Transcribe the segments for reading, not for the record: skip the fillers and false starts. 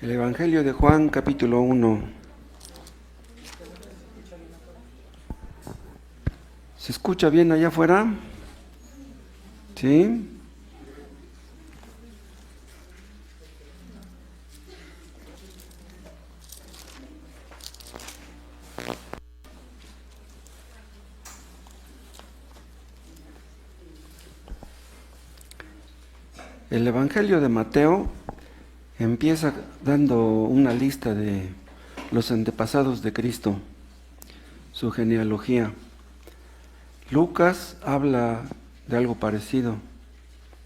El Evangelio de Juan, capítulo 1. ¿Se escucha bien allá afuera? ¿Sí? El Evangelio de Mateo empieza dando una lista de los antepasados de Cristo, su genealogía. Lucas habla de algo parecido,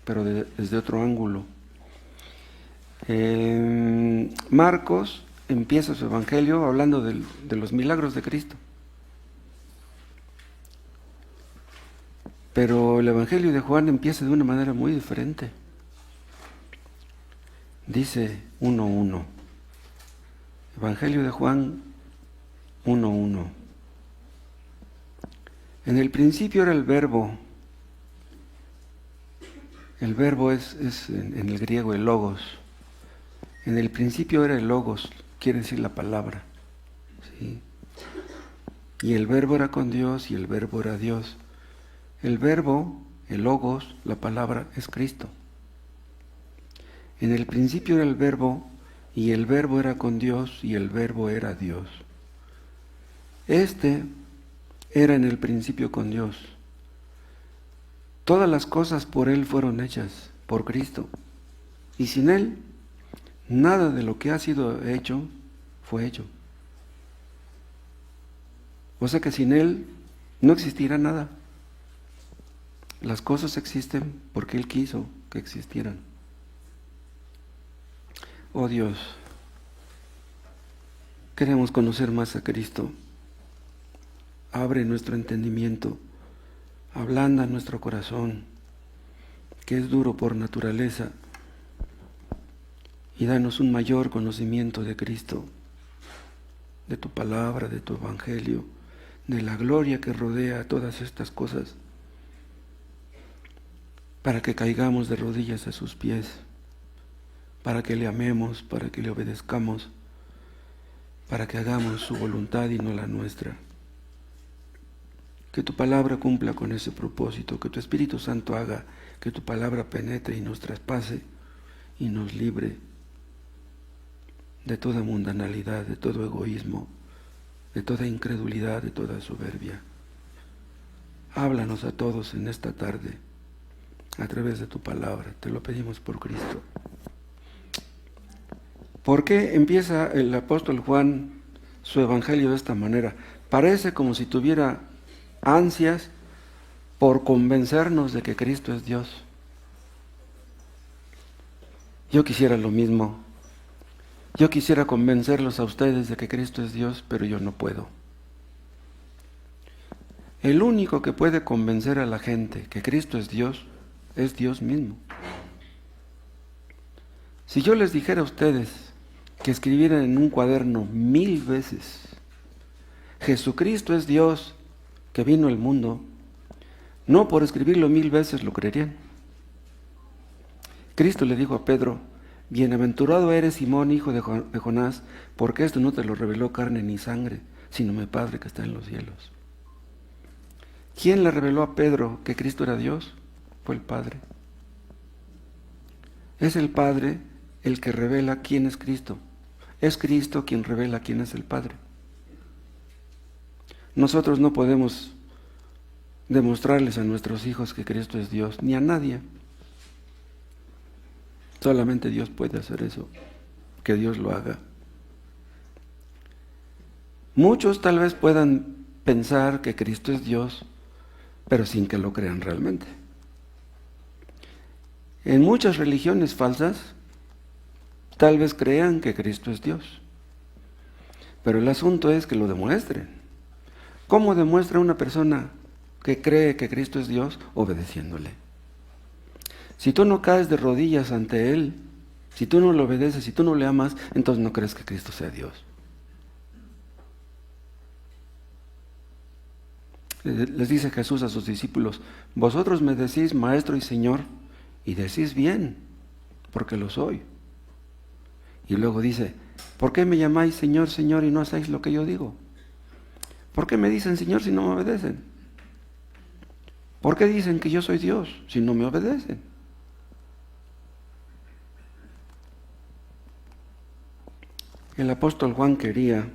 pero desde otro ángulo. Marcos empieza su evangelio hablando de los milagros de Cristo. Pero el evangelio de Juan empieza de una manera muy diferente. Dice 1:1. Evangelio de Juan 1:1. En el principio era el verbo. El verbo es en el griego el logos. En el principio era el logos, quiere decir la palabra. ¿Sí? Y el verbo era con Dios y el verbo era Dios. El verbo, el logos, la palabra, es Cristo. En el principio era el verbo y el verbo era con Dios y el verbo era Dios. Este era en el principio con Dios. Todas las cosas por Él fueron hechas, por Cristo. Y sin Él, nada de lo que ha sido hecho fue hecho. O sea que sin Él no existirá nada. Las cosas existen porque Él quiso que existieran. Oh Dios, queremos conocer más a Cristo. Abre nuestro entendimiento, ablanda nuestro corazón, que es duro por naturaleza, y danos un mayor conocimiento de Cristo, de tu palabra, de tu evangelio, de la gloria que rodea todas estas cosas, para que caigamos de rodillas a sus pies, para que le amemos, para que le obedezcamos, para que hagamos su voluntad y no la nuestra. Que tu palabra cumpla con ese propósito, que tu Espíritu Santo haga que tu palabra penetre y nos traspase y nos libre de toda mundanalidad, de todo egoísmo, de toda incredulidad, de toda soberbia. Háblanos a todos en esta tarde a través de tu palabra, te lo pedimos por Cristo. ¿Por qué empieza el apóstol Juan su evangelio de esta manera? Parece como si tuviera ansias por convencernos de que Cristo es Dios. Yo quisiera lo mismo. Yo quisiera convencerlos a ustedes de que Cristo es Dios, pero yo no puedo. El único que puede convencer a la gente que Cristo es Dios mismo. Si yo les dijera a ustedes que escribieran en un cuaderno 1000 veces, Jesucristo es Dios que vino al mundo, no por escribirlo 1000 veces lo creerían. Cristo le dijo a Pedro: bienaventurado eres, Simón, hijo de Jonás, porque esto no te lo reveló carne ni sangre, sino mi Padre que está en los cielos. ¿Quién le reveló a Pedro que Cristo era Dios? Fue el Padre. Es el Padre el que revela quién es Cristo. Es Cristo quien revela quién es el Padre. Nosotros no podemos demostrarles a nuestros hijos que Cristo es Dios, ni a nadie. Solamente Dios puede hacer eso, que Dios lo haga. Muchos tal vez puedan pensar que Cristo es Dios, pero sin que lo crean realmente. En muchas religiones falsas, tal vez crean que Cristo es Dios, pero el asunto es que lo demuestren. ¿Cómo demuestra una persona que cree que Cristo es Dios? Obedeciéndole. Si tú no caes de rodillas ante Él, si tú no le obedeces, si tú no le amas, entonces no crees que Cristo sea Dios. Les dice Jesús a sus discípulos: vosotros me decís Maestro y Señor, y decís bien, porque lo soy. Y luego dice, ¿por qué me llamáis Señor, Señor y no hacéis lo que yo digo? ¿Por qué me dicen Señor si no me obedecen? ¿Por qué dicen que yo soy Dios si no me obedecen? El apóstol Juan quería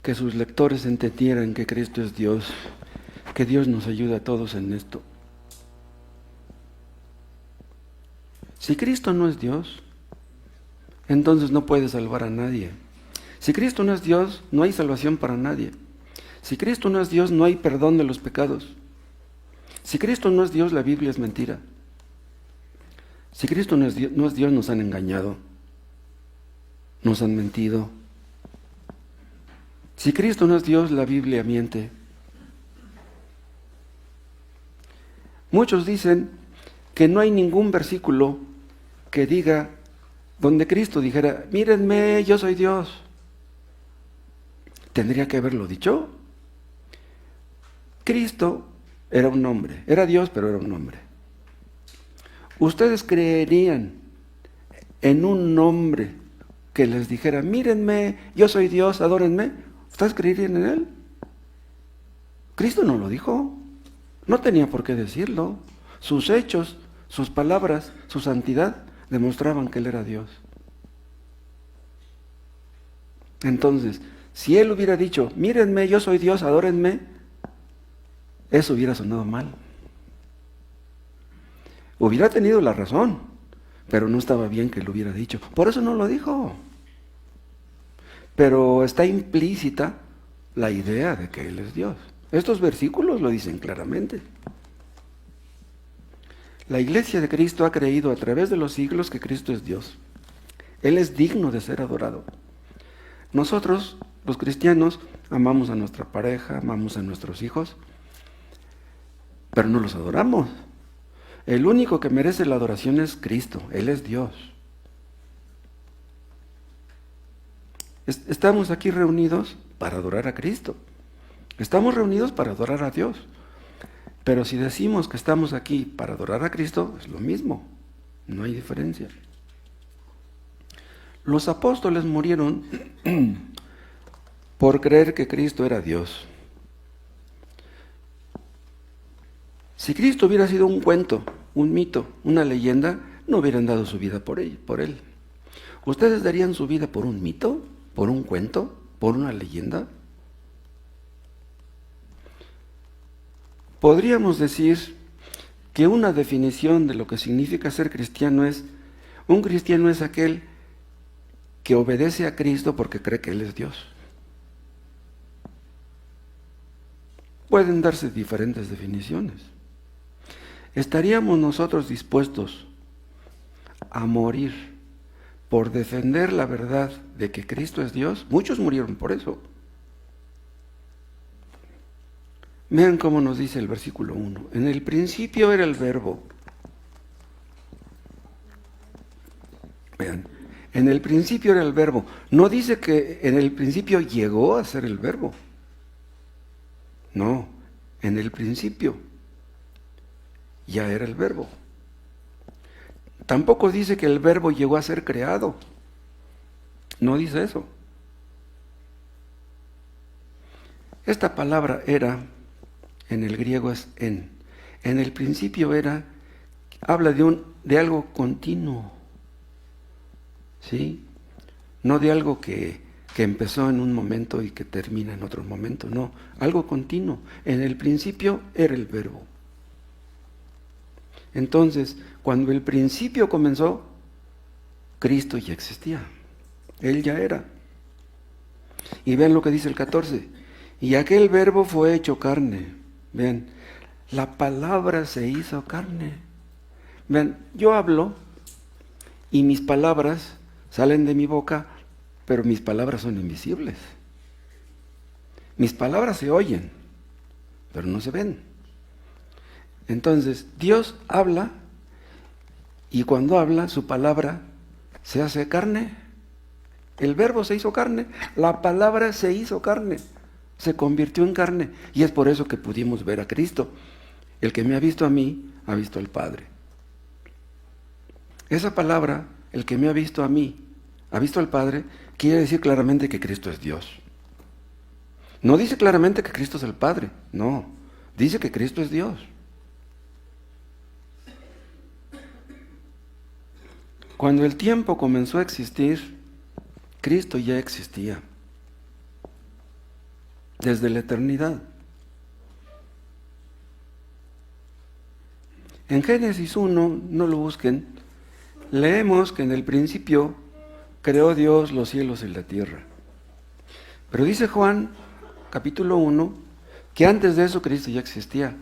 que sus lectores entendieran que Cristo es Dios, que Dios nos ayuda a todos en esto. Si Cristo no es Dios, entonces no puede salvar a nadie. Si Cristo no es Dios, no hay salvación para nadie. Si Cristo no es Dios, no hay perdón de los pecados. Si Cristo no es Dios, la Biblia es mentira. Si Cristo no es Dios, nos han engañado, nos han mentido. Si Cristo no es Dios, la Biblia miente. Muchos dicen que no hay ningún versículo que diga, donde Cristo dijera, mírenme, yo soy Dios. Tendría que haberlo dicho. Cristo era un hombre, era Dios, pero era un hombre. ¿Ustedes creerían en un hombre que les dijera, mírenme, yo soy Dios, adórenme? ¿Ustedes creerían en él? Cristo no lo dijo, no tenía por qué decirlo. Sus hechos, sus palabras, su santidad demostraban que él era Dios. Entonces, si él hubiera dicho, mírenme, yo soy Dios, adórenme, eso hubiera sonado mal. Hubiera tenido la razón, pero no estaba bien que lo hubiera dicho. Por eso no lo dijo. Pero está implícita la idea de que él es Dios. Estos versículos lo dicen claramente. La Iglesia de Cristo ha creído a través de los siglos que Cristo es Dios. Él es digno de ser adorado. Nosotros, los cristianos, amamos a nuestra pareja, amamos a nuestros hijos, pero no los adoramos. El único que merece la adoración es Cristo. Él es Dios. Estamos aquí reunidos para adorar a Cristo. Estamos reunidos para adorar a Dios. Pero si decimos que estamos aquí para adorar a Cristo, es lo mismo. No hay diferencia. Los apóstoles murieron por creer que Cristo era Dios. Si Cristo hubiera sido un cuento, un mito, una leyenda, no hubieran dado su vida por él. ¿Ustedes darían su vida por un mito, por un cuento, por una leyenda? Podríamos decir que una definición de lo que significa ser cristiano es, un cristiano es aquel que obedece a Cristo porque cree que Él es Dios. Pueden darse diferentes definiciones. ¿Estaríamos nosotros dispuestos a morir por defender la verdad de que Cristo es Dios? Muchos murieron por eso. Vean cómo nos dice el versículo 1. En el principio era el verbo. Vean, en el principio era el verbo. No dice que en el principio llegó a ser el verbo. No, en el principio ya era el verbo. Tampoco dice que el verbo llegó a ser creado. No dice eso. Esta palabra era, en el griego es en. En el principio era, habla de algo continuo. ¿Sí? No de algo que empezó en un momento y que termina en otro momento. No, algo continuo. En el principio era el verbo. Entonces, cuando el principio comenzó, Cristo ya existía. Él ya era. Y vean lo que dice el 14. Y aquel verbo fue hecho carne. Vean, la palabra se hizo carne. Vean, yo hablo y mis palabras salen de mi boca, pero mis palabras son invisibles. Mis palabras se oyen, pero no se ven. Entonces, Dios habla y cuando habla, su palabra se hace carne. El verbo se hizo carne, la palabra se hizo carne, se convirtió en carne. Y es por eso que pudimos ver a Cristo. El que me ha visto a mí, ha visto al Padre. Esa palabra, el que me ha visto a mí, ha visto al Padre, quiere decir claramente que Cristo es Dios. No dice claramente que Cristo es el Padre, no, dice que Cristo es Dios. Cuando el tiempo comenzó a existir, Cristo ya existía, desde la eternidad. En Génesis 1, no lo busquen, leemos que en el principio creó Dios los cielos y la tierra. Pero dice Juan, capítulo 1, que antes de eso Cristo ya existía,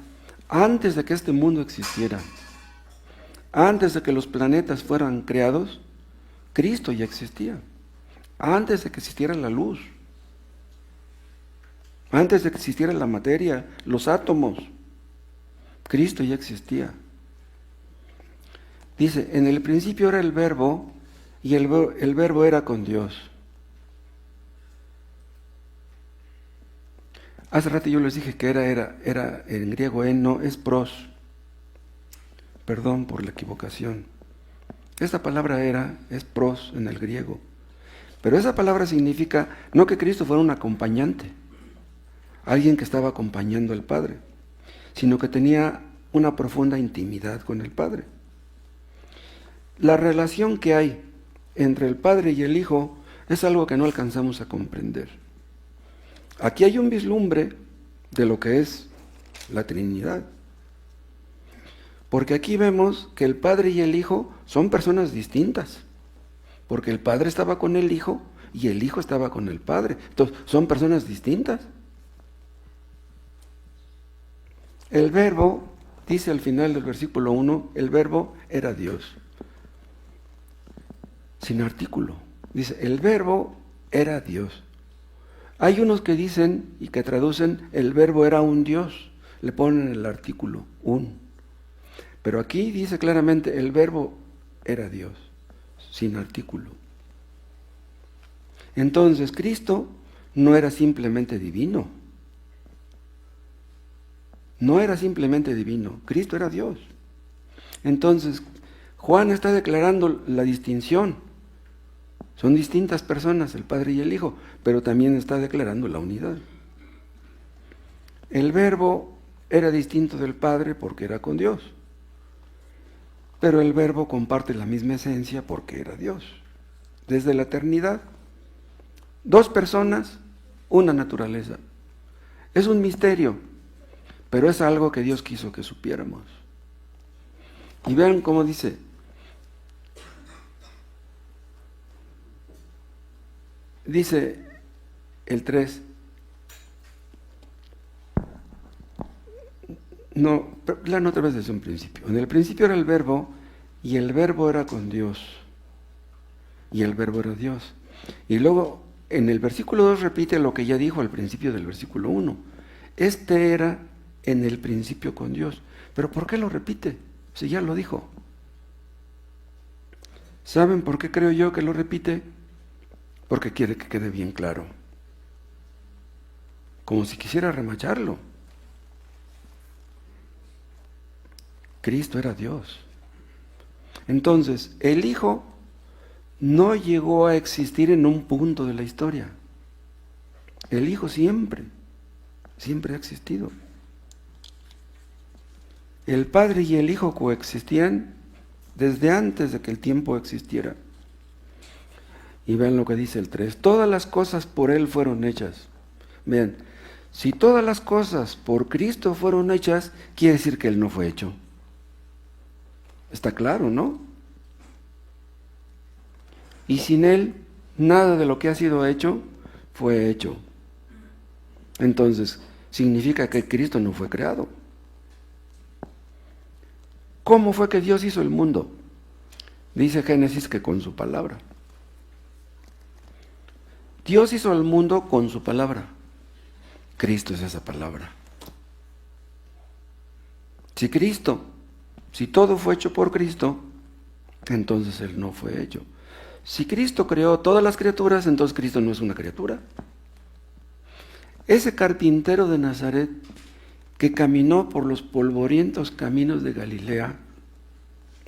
antes de que este mundo existiera, antes de que los planetas fueran creados, Cristo ya existía, antes de que existiera la luz, antes de que existiera la materia, los átomos, Cristo ya existía. Dice, en el principio era el Verbo, y el Verbo era con Dios. Hace rato yo les dije que era en griego no, es pros. Perdón por la equivocación. Esta palabra es pros en el griego. Pero esa palabra significa no que Cristo fuera un acompañante, alguien que estaba acompañando al Padre, sino que tenía una profunda intimidad con el Padre. La relación que hay entre el Padre y el Hijo es algo que no alcanzamos a comprender. Aquí hay un vislumbre de lo que es la Trinidad. Porque aquí vemos que el Padre y el Hijo son personas distintas. Porque el Padre estaba con el Hijo y el Hijo estaba con el Padre. Entonces, son personas distintas. El Verbo, dice al final del versículo 1, el Verbo era Dios. Sin artículo. Dice, el Verbo era Dios. Hay unos que dicen y que traducen, el Verbo era un Dios. Le ponen el artículo, un. Pero aquí dice claramente, el Verbo era Dios, sin artículo. Entonces, Cristo no era simplemente divino. No era simplemente divino, Cristo era Dios. Entonces, Juan está declarando la distinción. Son distintas personas, el Padre y el Hijo, pero también está declarando la unidad. El Verbo era distinto del Padre porque era con Dios, pero el Verbo comparte la misma esencia porque era Dios. Desde la eternidad, dos personas, una naturaleza. Es un misterio, pero es algo que Dios quiso que supiéramos. Y vean cómo dice, el 3, no, lean otra vez desde un principio. En el principio era el Verbo, y el Verbo era con Dios, y el Verbo era Dios. Y luego, en el versículo 2 repite lo que ya dijo al principio del versículo 1. Este era en el principio con Dios. ¿Pero por qué lo repite? Si ya lo dijo. ¿Saben por qué creo yo que lo repite? Porque quiere que quede bien claro. Como si quisiera remacharlo. Cristo era Dios. Entonces, el Hijo no llegó a existir en un punto de la historia. El Hijo siempre ha existido. El Padre y el Hijo coexistían desde antes de que el tiempo existiera. Y vean lo que dice el 3. Todas las cosas por Él fueron hechas. Vean, si todas las cosas por Cristo fueron hechas, quiere decir que Él no fue hecho. Está claro, ¿no? Y sin Él, nada de lo que ha sido hecho, fue hecho. Entonces, significa que Cristo no fue creado. ¿Cómo fue que Dios hizo el mundo? Dice Génesis que con su palabra. Dios hizo el mundo con su palabra. Cristo es esa palabra. Si todo fue hecho por Cristo, entonces Él no fue hecho. Si Cristo creó todas las criaturas, entonces Cristo no es una criatura. Ese carpintero de Nazaret que caminó por los polvorientos caminos de Galilea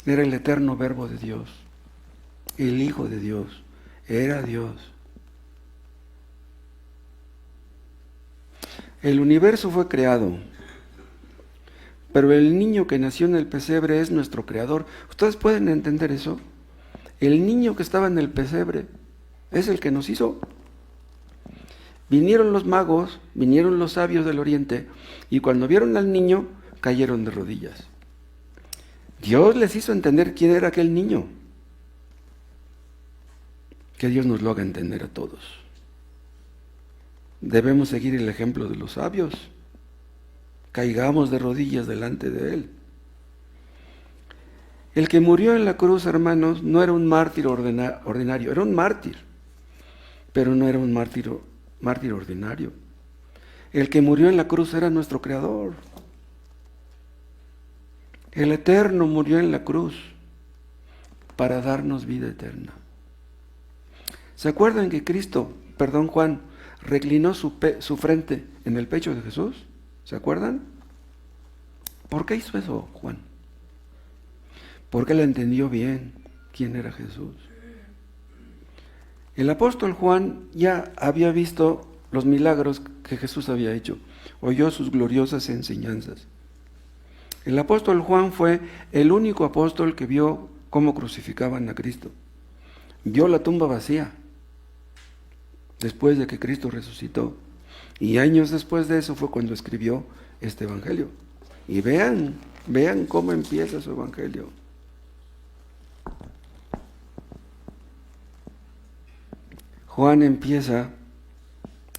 era el eterno Verbo de Dios, el Hijo de Dios, era Dios. El universo fue creado, pero el niño que nació en el pesebre es nuestro creador. ¿Ustedes pueden entender eso? El niño que estaba en el pesebre es el que nos hizo. Vinieron los magos, vinieron los sabios del oriente, y cuando vieron al niño, cayeron de rodillas. Dios les hizo entender quién era aquel niño. Que Dios nos lo haga entender a todos. Debemos seguir el ejemplo de los sabios. Caigamos de rodillas delante de Él. El que murió en la cruz, hermanos, no era un mártir ordinario, era un mártir, pero no era un mártir ordinario. El que murió en la cruz era nuestro Creador. El Eterno murió en la cruz para darnos vida eterna. ¿Se acuerdan que Juan reclinó su frente en el pecho de Jesús? ¿Se acuerdan? ¿Por qué hizo eso, Juan? Porque él entendió bien quién era Jesús. El apóstol Juan ya había visto los milagros que Jesús había hecho, oyó sus gloriosas enseñanzas. El apóstol Juan fue el único apóstol que vio cómo crucificaban a Cristo. Vio la tumba vacía después de que Cristo resucitó. Y años después de eso fue cuando escribió este evangelio. Y vean cómo empieza su evangelio. Juan empieza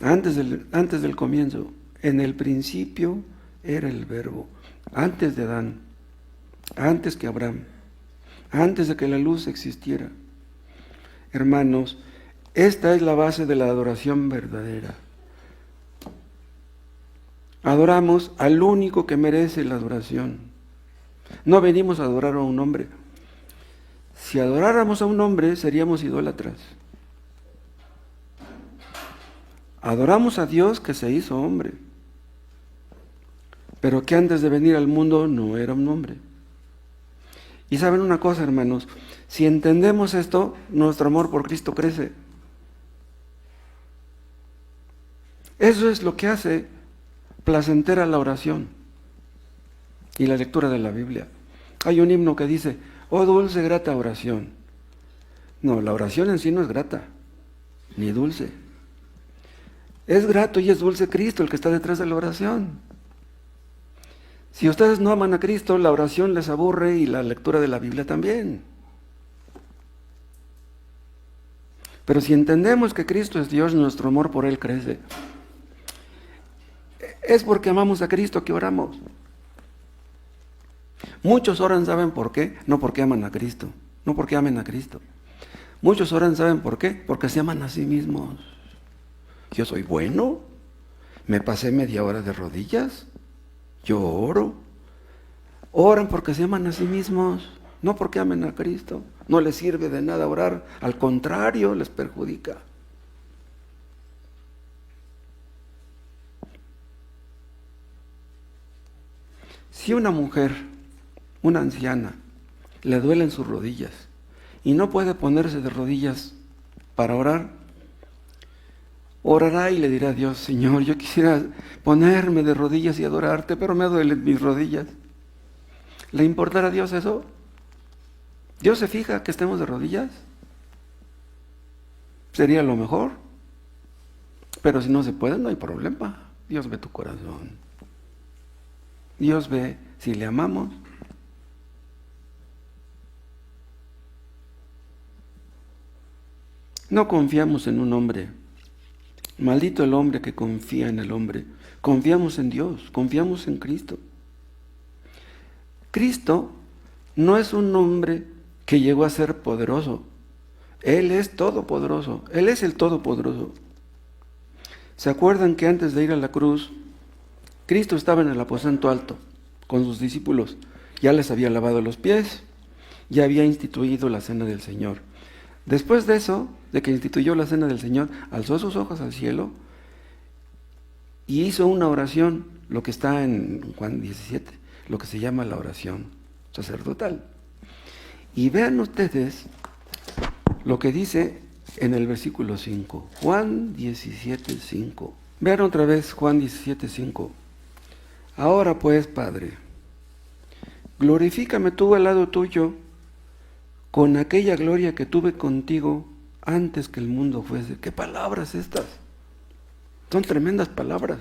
antes del comienzo. En el principio era el Verbo, antes de Adán, antes que Abraham, antes de que la luz existiera. Hermanos, esta es la base de la adoración verdadera. Adoramos al único que merece la adoración. No venimos a adorar a un hombre. Si adoráramos a un hombre, seríamos idólatras. Adoramos a Dios que se hizo hombre, pero que antes de venir al mundo no era un hombre. Y saben una cosa, hermanos, si entendemos esto, nuestro amor por Cristo crece. Eso es lo que hace placentera la oración y la lectura de la Biblia. Hay un himno que dice, oh dulce, grata oración. No, la oración en sí no es grata, ni dulce. Es grato y es dulce Cristo el que está detrás de la oración. Si ustedes no aman a Cristo, la oración les aburre y la lectura de la Biblia también. Pero si entendemos que Cristo es Dios, nuestro amor por Él crece. Es porque amamos a Cristo que oramos. Muchos oran, ¿saben por qué? No porque aman a Cristo, no porque amen a Cristo. Muchos oran, ¿saben por qué? Porque se aman a sí mismos. Yo soy bueno, me pasé media hora de rodillas, yo oro. Oran porque se aman a sí mismos, no porque amen a Cristo. No les sirve de nada orar, al contrario, les perjudica. Si una mujer, una anciana, le duelen sus rodillas y no puede ponerse de rodillas para orar, orará y le dirá a Dios, Señor, yo quisiera ponerme de rodillas y adorarte, pero me duelen mis rodillas. ¿Le importará a Dios eso? ¿Dios se fija que estemos de rodillas? Sería lo mejor. Pero si no se puede, no hay problema. Dios ve tu corazón. Dios ve si le amamos. No confiamos en un hombre. Maldito el hombre que confía en el hombre. Confiamos en Dios, confiamos en Cristo. Cristo no es un hombre que llegó a ser poderoso. Él es todopoderoso. Él es el todopoderoso. ¿Se acuerdan que antes de ir a la cruz, Cristo estaba en el aposento alto con sus discípulos? Ya les había lavado los pies, ya había instituido la cena del Señor. Después de eso, de que instituyó la cena del Señor, alzó sus ojos al cielo y hizo una oración, lo que está en Juan 17, lo que se llama la oración sacerdotal. Y vean ustedes lo que dice en el versículo 5. Juan 17:5. Vean otra vez Juan 17:5. Ahora pues, Padre, glorifícame tú al lado tuyo con aquella gloria que tuve contigo antes que el mundo fuese. ¿Qué palabras estas? Son tremendas palabras.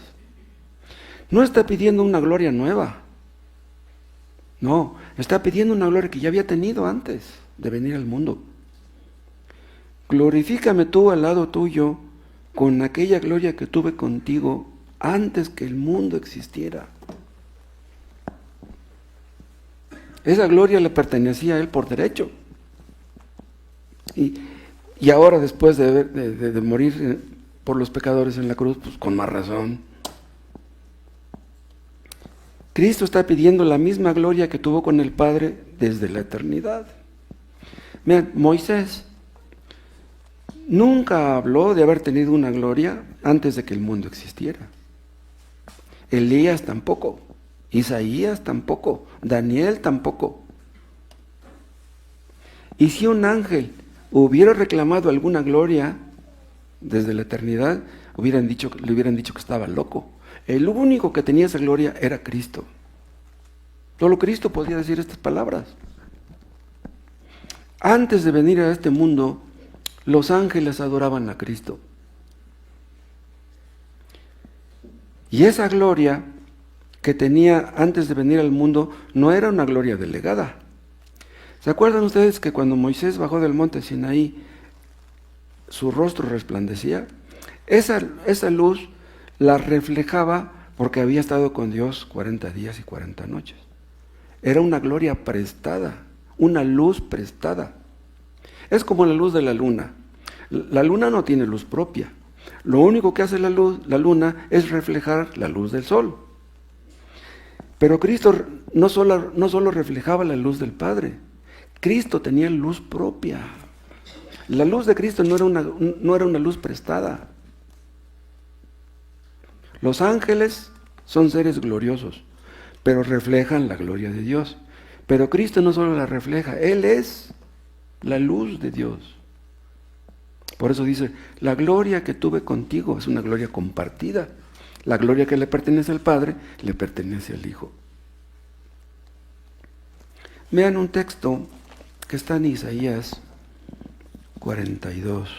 No está pidiendo una gloria nueva. No, está pidiendo una gloria que ya había tenido antes de venir al mundo. Glorifícame tú al lado tuyo con aquella gloria que tuve contigo antes que el mundo existiera. Esa gloria le pertenecía a Él por derecho. Y ahora, después de morir por los pecadores en la cruz, pues con más razón. Cristo está pidiendo la misma gloria que tuvo con el Padre desde la eternidad. Miren, Moisés nunca habló de haber tenido una gloria antes de que el mundo existiera. Elías tampoco, Isaías tampoco, Daniel tampoco. Y si un ángel hubiera reclamado alguna gloria desde la eternidad, le hubieran dicho que estaba loco. El único que tenía esa gloria era Cristo. Solo Cristo podía decir estas palabras. Antes de venir a este mundo, los ángeles adoraban a Cristo. Y esa gloria que tenía antes de venir al mundo no era una gloria delegada. ¿Se acuerdan ustedes que cuando Moisés bajó del monte Sinaí, su rostro resplandecía? Esa luz la reflejaba porque había estado con Dios 40 días y 40 noches. Era una gloria prestada, una luz prestada. Es como la luz de la luna. La luna no tiene luz propia. Lo único que hace la luna es reflejar la luz del sol. Pero Cristo no solo reflejaba la luz del Padre, Cristo tenía luz propia. La luz de Cristo no era una luz prestada. Los ángeles son seres gloriosos, pero reflejan la gloria de Dios. Pero Cristo no solo la refleja, Él es la luz de Dios. Por eso dice, la gloria que tuve contigo es una gloria compartida. La gloria que le pertenece al Padre, le pertenece al Hijo. Vean un texto que está en Isaías 42.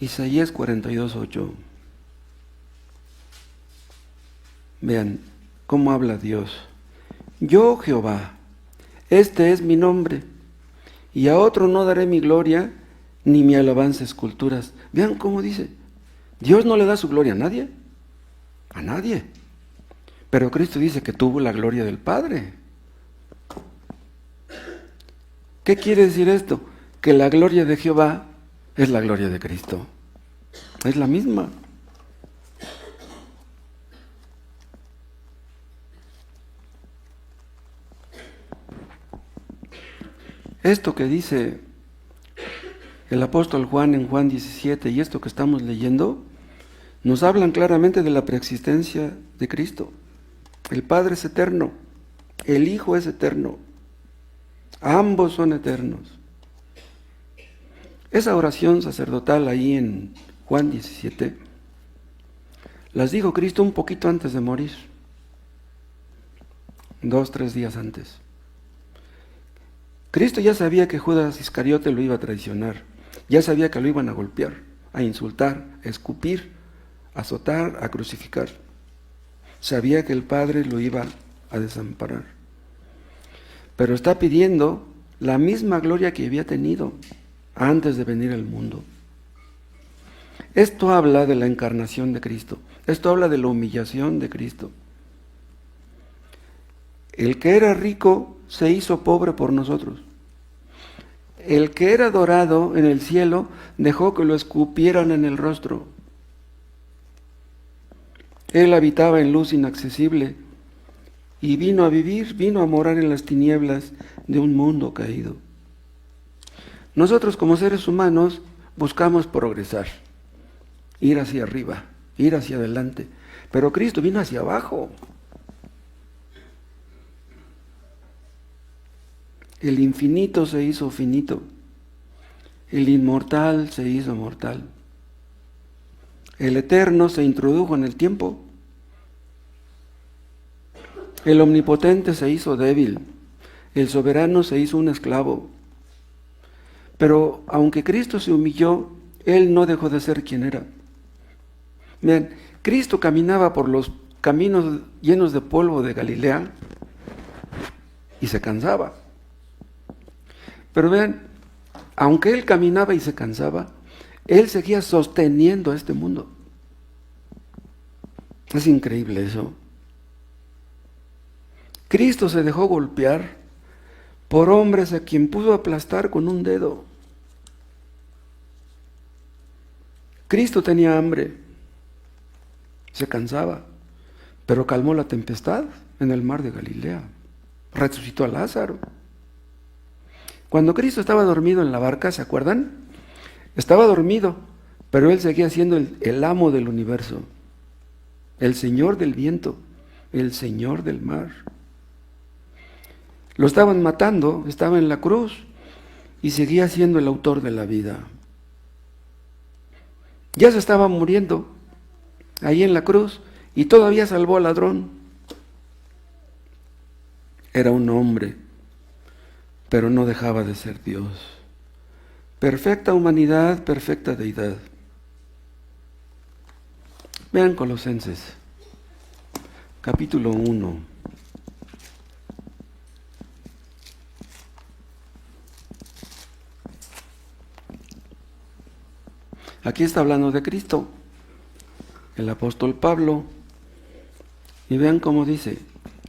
Isaías 42:8. Vean cómo habla Dios. Yo, Jehová, este es mi nombre, y a otro no daré mi gloria, ni mi alabanza esculturas. Vean cómo dice. Dios no le da su gloria a nadie. A nadie. Pero Cristo dice que tuvo la gloria del Padre. ¿Qué quiere decir esto? Que la gloria de Jehová es la gloria de Cristo. Es la misma. Esto que dice el apóstol Juan en Juan 17 y esto que estamos leyendo, nos hablan claramente de la preexistencia de Cristo. El Padre es eterno, el Hijo es eterno, ambos son eternos. Esa oración sacerdotal ahí en Juan 17, las dijo Cristo un poquito antes de morir, 2-3 días antes. Cristo ya sabía que Judas Iscariote lo iba a traicionar, ya sabía que lo iban a golpear, a insultar, a escupir, a azotar, a crucificar. Sabía que el Padre lo iba a desamparar. Pero está pidiendo la misma gloria que había tenido antes de venir al mundo. Esto habla de la encarnación de Cristo. Esto habla de la humillación de Cristo. El que era rico se hizo pobre por nosotros. El que era adorado en el cielo dejó que lo escupieran en el rostro. Él habitaba en luz inaccesible y vino a morar en las tinieblas de un mundo caído. Nosotros como seres humanos buscamos progresar. ir hacia arriba, ir hacia adelante. Pero Cristo vino hacia abajo. El infinito se hizo finito. El inmortal se hizo mortal. El eterno se introdujo en el tiempo. El omnipotente se hizo débil. El soberano se hizo un esclavo. Pero aunque Cristo se humilló, Él no dejó de ser quien era. Vean, Cristo caminaba por los caminos llenos de polvo de Galilea y se cansaba. Pero vean, aunque Él caminaba y se cansaba, Él seguía sosteniendo a este mundo. Es increíble eso. Cristo se dejó golpear por hombres a quien pudo aplastar con un dedo. Cristo tenía hambre, se cansaba, pero calmó la tempestad en el mar de Galilea. Resucitó a Lázaro. Cuando Cristo estaba dormido en la barca, ¿se acuerdan? Estaba dormido, pero Él seguía siendo el amo del universo, el Señor del viento, el Señor del mar. Lo estaban matando, estaba en la cruz y seguía siendo el autor de la vida. Ya se estaba muriendo ahí en la cruz y todavía salvó al ladrón. Era un hombre, pero no dejaba de ser Dios. Perfecta humanidad, perfecta deidad. Vean Colosenses, capítulo 1. Aquí está hablando de Cristo, el apóstol Pablo. Y vean cómo dice,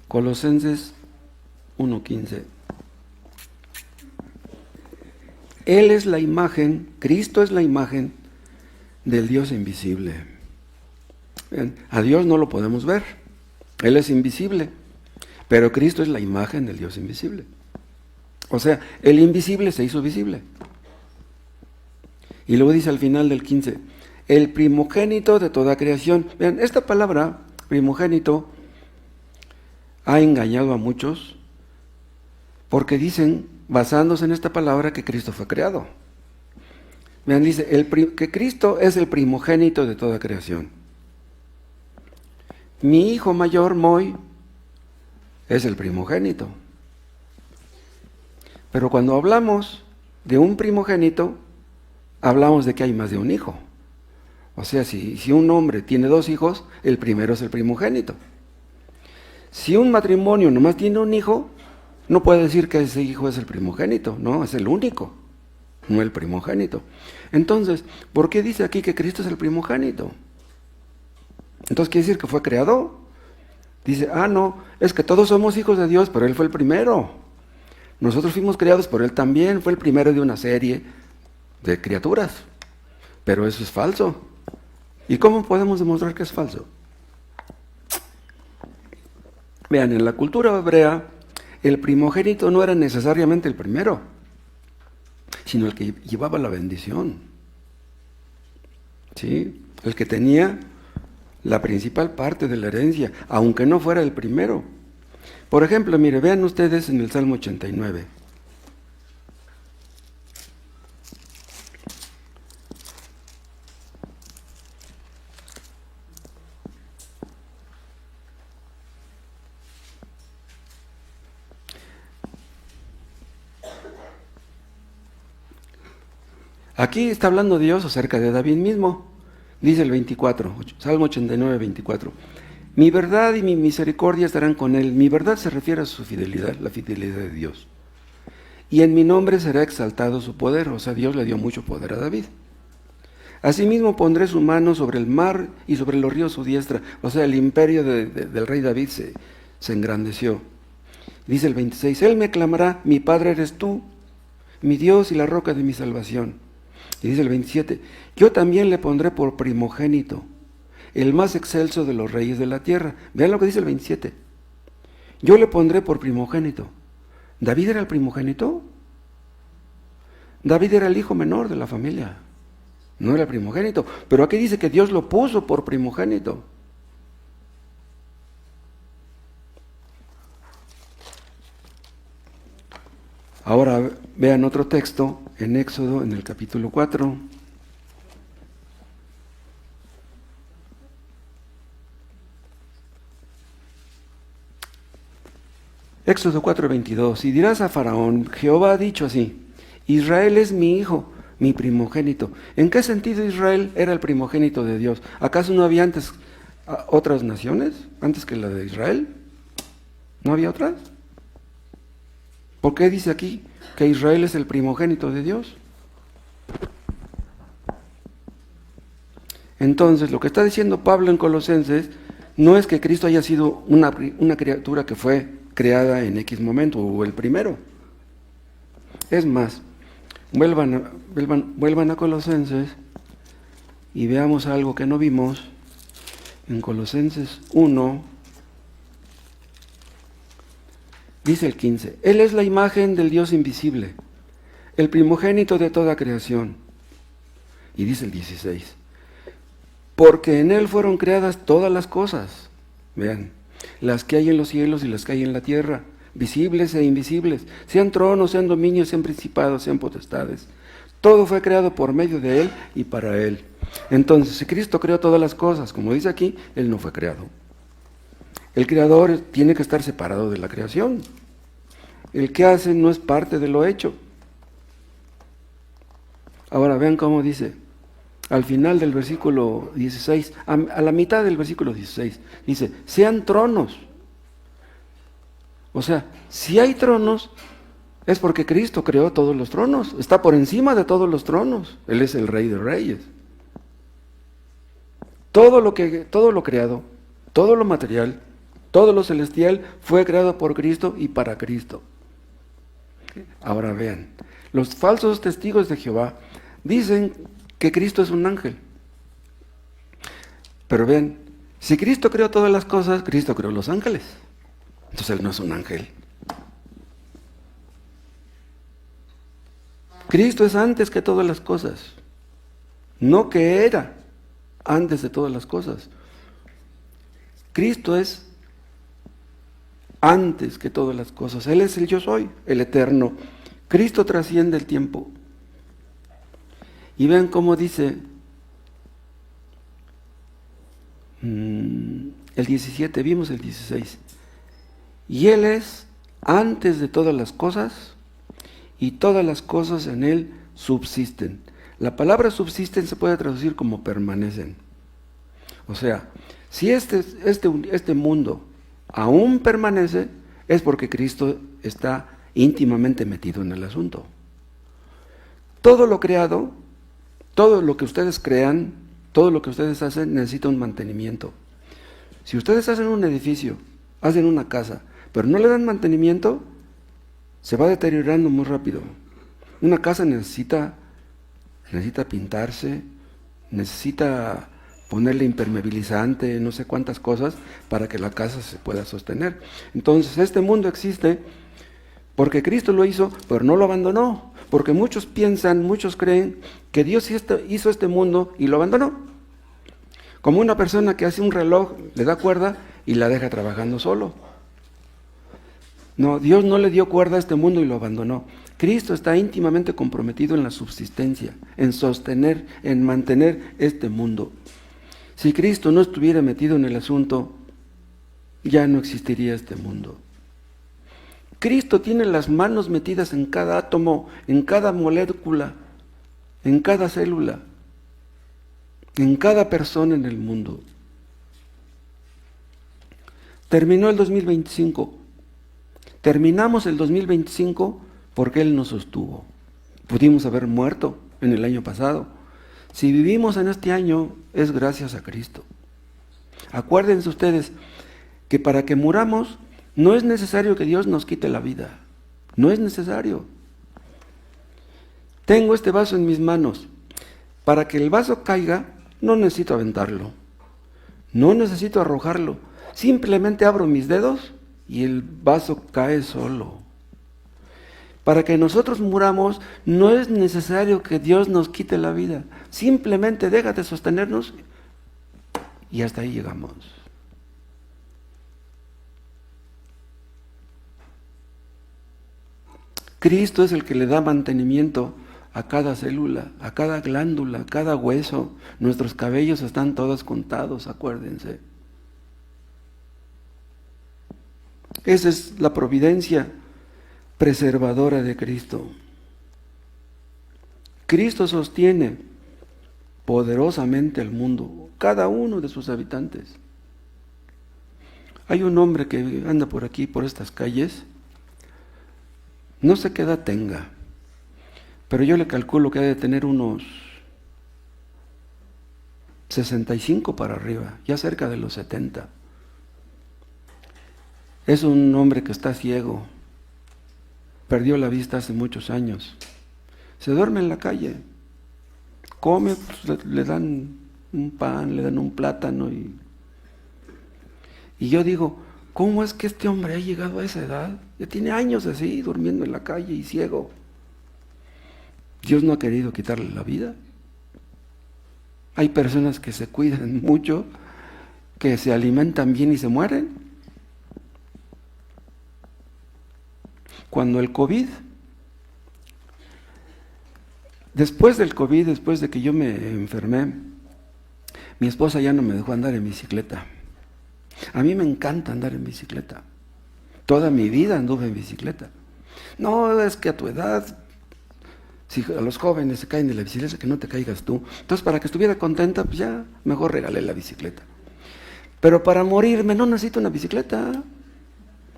Colosenses 1:15. Él es la imagen, Cristo es la imagen del Dios invisible. Vean, a Dios no lo podemos ver, Él es invisible, pero Cristo es la imagen del Dios invisible. O sea, el invisible se hizo visible. Y luego dice al final del 15, el primogénito de toda creación. Vean, esta palabra, primogénito, ha engañado a muchos porque dicen, basándose en esta palabra, que Cristo fue creado. Vean, dice que Cristo es el primogénito de toda creación. Mi hijo mayor, Moy, es el primogénito. Pero cuando hablamos de un primogénito, hablamos de que hay más de un hijo. O sea, si un hombre tiene 2 hijos, el primero es el primogénito. Si un matrimonio nomás tiene un hijo, no puede decir que ese hijo es el primogénito, no, es el único, no el primogénito. Entonces, ¿por qué dice aquí que Cristo es el primogénito? Entonces quiere decir que fue creado. Dice, no, es que todos somos hijos de Dios, pero Él fue el primero. Nosotros fuimos creados por Él también, fue el primero de una serie de criaturas. Pero eso es falso. ¿Y cómo podemos demostrar que es falso? Vean, en la cultura hebrea, el primogénito no era necesariamente el primero, sino el que llevaba la bendición. ¿Sí? El que tenía la principal parte de la herencia, aunque no fuera el primero. Por ejemplo, mire, vean ustedes en el Salmo 89. Aquí está hablando Dios acerca de David mismo. Dice el 24, Salmo 89, 24. Mi verdad y mi misericordia estarán con él. Mi verdad se refiere a su fidelidad, la fidelidad de Dios. Y en mi nombre será exaltado su poder. O sea, Dios le dio mucho poder a David. Asimismo pondré su mano sobre el mar y sobre los ríos su diestra. O sea, el imperio del rey David se engrandeció. Dice el 26, él me clamará, mi Padre eres tú, mi Dios y la roca de mi salvación. Y dice el 27, yo también le pondré por primogénito, el más excelso de los reyes de la tierra. Vean lo que dice el 27. Yo le pondré por primogénito. ¿David era el primogénito? David era el hijo menor de la familia. no era primogénito. Pero aquí dice que Dios lo puso por primogénito. Ahora vean otro texto en Éxodo, en el capítulo 4. Éxodo 4:22. Y dirás a Faraón, Jehová ha dicho así, Israel es mi hijo, mi primogénito. ¿En qué sentido Israel era el primogénito de Dios? ¿Acaso no había antes otras naciones, antes que la de Israel? ¿No había otras? ¿Por qué dice aquí que Israel es el primogénito de Dios? Entonces, lo que está diciendo Pablo en Colosenses no es que Cristo haya sido una criatura que fue creada en X momento, o el primero. Es más, vuelvan a Colosenses y veamos algo que no vimos. En Colosenses 1, dice el 15, Él es la imagen del Dios invisible, el primogénito de toda creación. Y dice el 16, porque en Él fueron creadas todas las cosas, vean, las que hay en los cielos y las que hay en la tierra, visibles e invisibles, sean tronos, sean dominios, sean principados, sean potestades. Todo fue creado por medio de Él y para Él. Entonces, si Cristo creó todas las cosas, como dice aquí, Él no fue creado. El creador tiene que estar separado de la creación. El que hace no es parte de lo hecho. Ahora vean cómo dice, al final del versículo 16, a la mitad del versículo 16, dice, sean tronos. O sea, si hay tronos, es porque Cristo creó todos los tronos, está por encima de todos los tronos, Él es el Rey de Reyes. Todo lo creado, todo lo material, todo lo celestial fue creado por Cristo y para Cristo. Ahora vean, los falsos testigos de Jehová dicen que Cristo es un ángel. Pero vean, si Cristo creó todas las cosas, Cristo creó los ángeles. Entonces Él no es un ángel. Cristo es antes que todas las cosas, no que era antes de todas las cosas. Cristo es antes que todas las cosas. Él es el yo soy, el eterno. Cristo trasciende el tiempo. Y vean cómo dice el 17, vimos el 16. Y Él es antes de todas las cosas, y todas las cosas en Él subsisten. La palabra subsisten se puede traducir como permanecen. O sea, si este mundo aún permanece, es porque Cristo está íntimamente metido en el asunto. Todo lo creado, todo lo que ustedes crean, todo lo que ustedes hacen necesita un mantenimiento. Si ustedes hacen un edificio, hacen una casa, pero no le dan mantenimiento, se va deteriorando muy rápido. Una casa necesita pintarse, necesita ponerle impermeabilizante, no sé cuántas cosas, para que la casa se pueda sostener. Entonces, este mundo existe porque Cristo lo hizo, pero no lo abandonó. Porque muchos piensan, muchos creen que Dios hizo este mundo y lo abandonó. Como una persona que hace un reloj, le da cuerda y la deja trabajando solo. No, Dios no le dio cuerda a este mundo y lo abandonó. Cristo está íntimamente comprometido en la subsistencia, en sostener, en mantener este mundo. Si Cristo no estuviera metido en el asunto, ya no existiría este mundo. Cristo tiene las manos metidas en cada átomo, en cada molécula, en cada célula, en cada persona en el mundo. Terminó el 2025. Terminamos el 2025 porque Él nos sostuvo. Pudimos haber muerto en el año pasado. Si vivimos en este año, es gracias a Cristo. Acuérdense ustedes que para que muramos, no es necesario que Dios nos quite la vida. No es necesario. Tengo este vaso en mis manos. Para que el vaso caiga, no necesito aventarlo. No necesito arrojarlo. Simplemente abro mis dedos y el vaso cae solo. Para que nosotros muramos, no es necesario que Dios nos quite la vida. Simplemente déjate sostenernos y hasta ahí llegamos. Cristo es el que le da mantenimiento a cada célula, a cada glándula, a cada hueso. Nuestros cabellos están todos contados, acuérdense. Esa es la providencia preservadora de Cristo. Cristo sostiene poderosamente al mundo, cada uno de sus habitantes. Hay un hombre que anda por aquí, por estas calles, no sé qué edad tenga, pero yo le calculo que ha de tener unos 65 para arriba, ya cerca de los 70. Es un hombre que está ciego, perdió la vista hace muchos años. Se duerme en la calle, come, pues, le dan un pan, le dan un plátano y yo digo, ¿cómo es que este hombre ha llegado a esa edad? Ya tiene años así, durmiendo en la calle y ciego. ¿Dios no ha querido quitarle la vida? Hay personas que se cuidan mucho, que se alimentan bien y se mueren. Cuando el COVID, después del COVID, después de que yo me enfermé, mi esposa ya no me dejó andar en bicicleta. A mí me encanta andar en bicicleta. Toda mi vida anduve en bicicleta. No, es que a tu edad, si a los jóvenes se caen de la bicicleta, que no te caigas tú. Entonces, para que estuviera contenta, pues ya mejor regalé la bicicleta. Pero para morirme no necesito una bicicleta.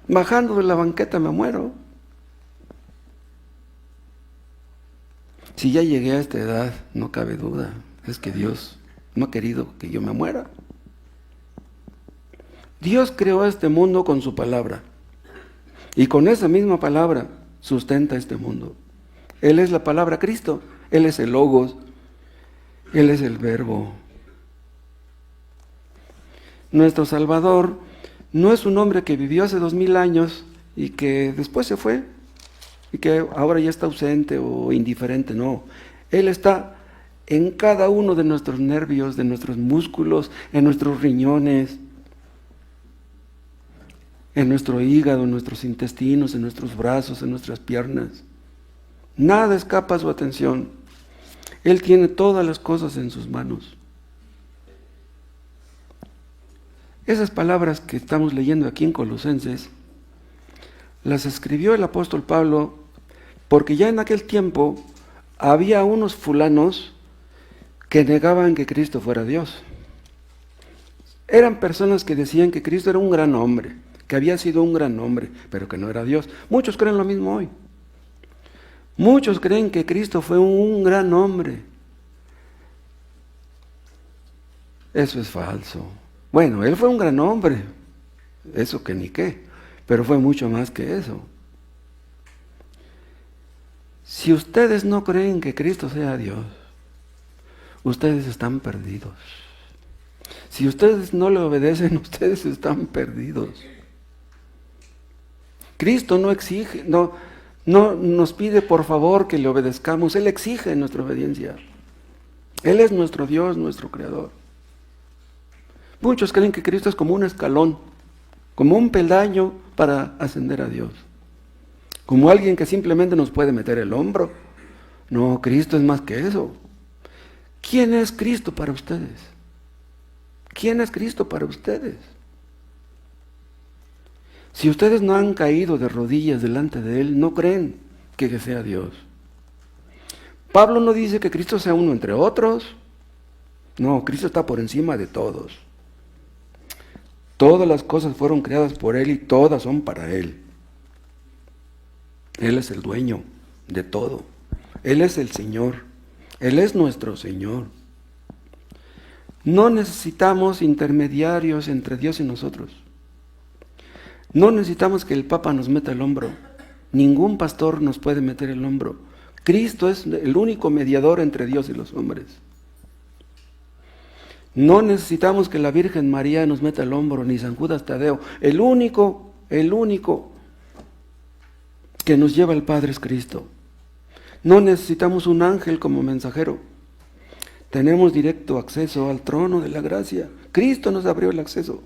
Bajando de la banqueta me muero. Si ya llegué a esta edad, no cabe duda, es que Dios no ha querido que yo me muera. Dios creó este mundo con su palabra, y con esa misma palabra sustenta este mundo. Él es la palabra Cristo, Él es el Logos, Él es el Verbo. Nuestro Salvador no es un hombre que vivió hace 2000 años y que después se fue, y que ahora ya está ausente o indiferente, no. Él está en cada uno de nuestros nervios, de nuestros músculos, en nuestros riñones, en nuestro hígado, en nuestros intestinos, en nuestros brazos, en nuestras piernas. Nada escapa a su atención. Él tiene todas las cosas en sus manos. Esas palabras que estamos leyendo aquí en Colosenses, las escribió el apóstol Pablo porque ya en aquel tiempo había unos fulanos que negaban que Cristo fuera Dios. Eran personas que decían que Cristo era un gran hombre, que había sido un gran hombre, pero que no era Dios. Muchos creen lo mismo hoy. Muchos creen que Cristo fue un gran hombre. Eso es falso. Bueno, Él fue un gran hombre, eso que ni qué, pero fue mucho más que eso. Si ustedes no creen que Cristo sea Dios, ustedes están perdidos. Si ustedes no le obedecen, ustedes están perdidos. Cristo no exige, no nos pide por favor que le obedezcamos, Él exige nuestra obediencia. Él es nuestro Dios, nuestro Creador. Muchos creen que Cristo es como un escalón, como un peldaño para ascender a Dios. Como alguien que simplemente nos puede meter el hombro. No, Cristo es más que eso. ¿Quién es Cristo para ustedes? ¿Quién es Cristo para ustedes? Si ustedes no han caído de rodillas delante de Él, no creen que sea Dios. Pablo no dice que Cristo sea uno entre otros. No, Cristo está por encima de todos. Todas las cosas fueron creadas por Él y todas son para Él. Él es el dueño de todo. Él es el Señor. Él es nuestro Señor. No necesitamos intermediarios entre Dios y nosotros. No necesitamos que el Papa nos meta el hombro. Ningún pastor nos puede meter el hombro. Cristo es el único mediador entre Dios y los hombres. No necesitamos que la Virgen María nos meta el hombro, ni San Judas Tadeo. El único que nos lleva al Padre es Cristo. No necesitamos un ángel como mensajero. Tenemos directo acceso al trono de la gracia. Cristo nos abrió el acceso.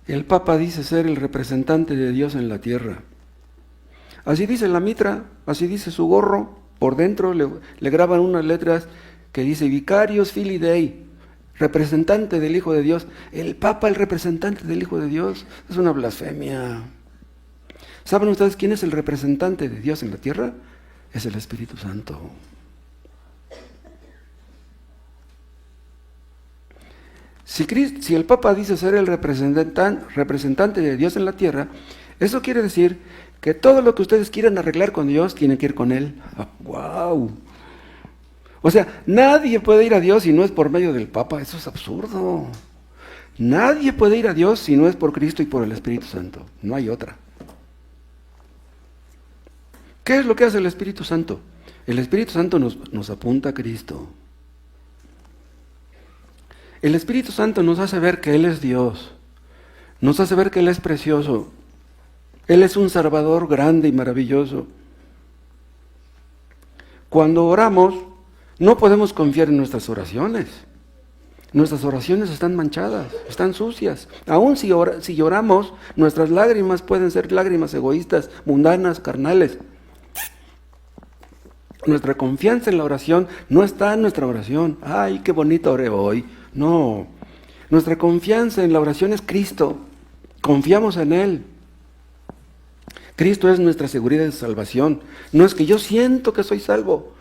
El Papa dice ser el representante de Dios en la tierra. Así dice la mitra, así dice su gorro. Por dentro le graban unas letras que dice Vicarius Filii Dei, representante del Hijo de Dios. El Papa, el representante del Hijo de Dios, es una blasfemia. ¿Saben ustedes quién es el representante de Dios en la tierra? Es el Espíritu Santo. Si el Papa dice ser el representante de Dios en la tierra, eso quiere decir que todo lo que ustedes quieran arreglar con Dios, tienen que ir con Él. ¡Wow! O sea, nadie puede ir a Dios si no es por medio del Papa. Eso es absurdo. Nadie puede ir a Dios si no es por Cristo y por el Espíritu Santo. No hay otra. ¿Qué es lo que hace el Espíritu Santo? El Espíritu Santo nos apunta a Cristo. El Espíritu Santo nos hace ver que Él es Dios. Nos hace ver que Él es precioso. Él es un Salvador grande y maravilloso. Cuando oramos, no podemos confiar en nuestras oraciones. Nuestras oraciones están manchadas, están sucias. Aún si lloramos, nuestras lágrimas pueden ser lágrimas egoístas, mundanas, carnales. Nuestra confianza en la oración no está en nuestra oración. ¡Ay, qué bonito oré hoy! No. Nuestra confianza en la oración es Cristo. Confiamos en Él. Cristo es nuestra seguridad de salvación. No es que yo siento que soy salvo.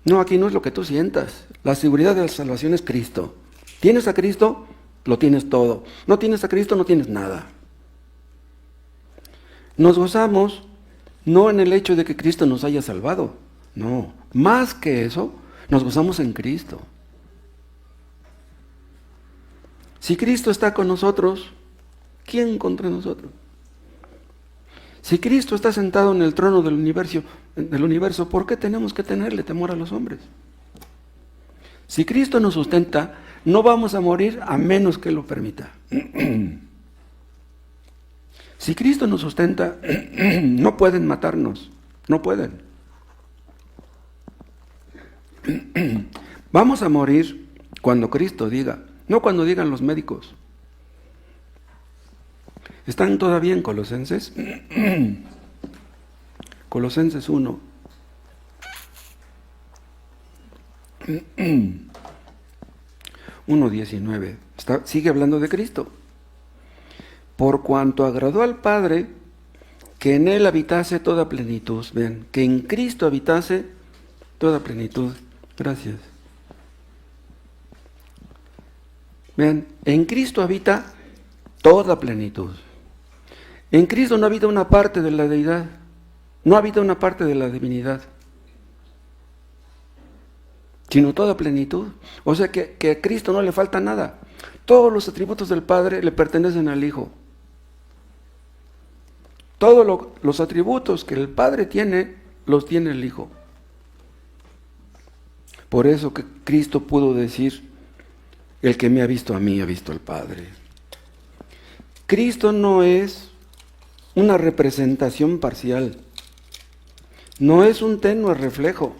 No, aquí no es lo que tú sientas. La seguridad de la salvación es Cristo. ¿Tienes a Cristo? Lo tienes todo. ¿No tienes a Cristo? No tienes nada. Nos gozamos no en el hecho de que Cristo nos haya salvado. No, más que eso, nos gozamos en Cristo. Si Cristo está con nosotros, ¿quién contra nosotros? Si Cristo está sentado en el trono del universo, ¿por qué tenemos que tenerle temor a los hombres? Si Cristo nos sustenta, no vamos a morir a menos que lo permita. Si Cristo nos sustenta, no pueden matarnos, no pueden. Vamos a morir cuando Cristo diga, no cuando digan los médicos. ¿Están todavía en Colosenses? Colosenses 1. Uno 19. Sigue hablando de Cristo. Por cuanto agradó al Padre que en Él habitase toda plenitud. Vean, que en Cristo habitase toda plenitud. Gracias. Vean, en Cristo habita toda plenitud. En Cristo no habita una parte de la deidad, no habita una parte de la divinidad, sino toda plenitud. O sea que a Cristo no le falta nada. Todos los atributos del Padre le pertenecen al Hijo. Todos los atributos que el Padre tiene, los tiene el Hijo. Por eso que Cristo pudo decir, el que me ha visto a mí, ha visto al Padre. Cristo no es una representación parcial, no es un tenue reflejo.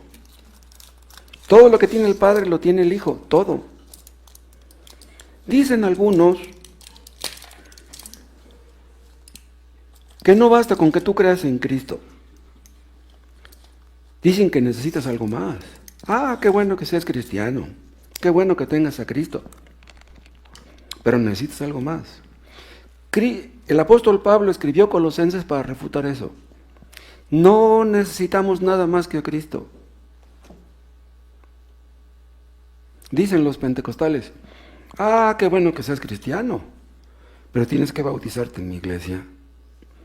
Todo lo que tiene el Padre lo tiene el Hijo, todo. Dicen algunos que no basta con que tú creas en Cristo. Dicen que necesitas algo más. Ah, qué bueno que seas cristiano, qué bueno que tengas a Cristo, pero necesitas algo más. El apóstol Pablo escribió Colosenses para refutar eso. No necesitamos nada más que a Cristo. Dicen los pentecostales, ah, qué bueno que seas cristiano, pero tienes que bautizarte en mi iglesia.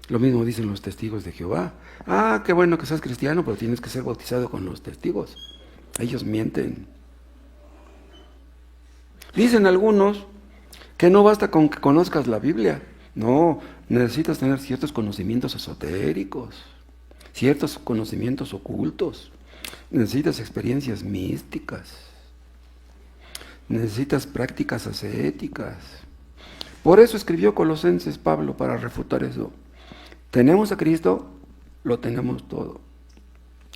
Lo mismo dicen los testigos de Jehová. Ah, qué bueno que seas cristiano, pero tienes que ser bautizado con los testigos. Ellos mienten. Dicen algunos que no basta con que conozcas la Biblia. No, necesitas tener ciertos conocimientos esotéricos, ciertos conocimientos ocultos. Necesitas experiencias místicas. Necesitas prácticas ascéticas. Por eso escribió Colosenses Pablo, para refutar eso. Tenemos a Cristo, lo tenemos todo.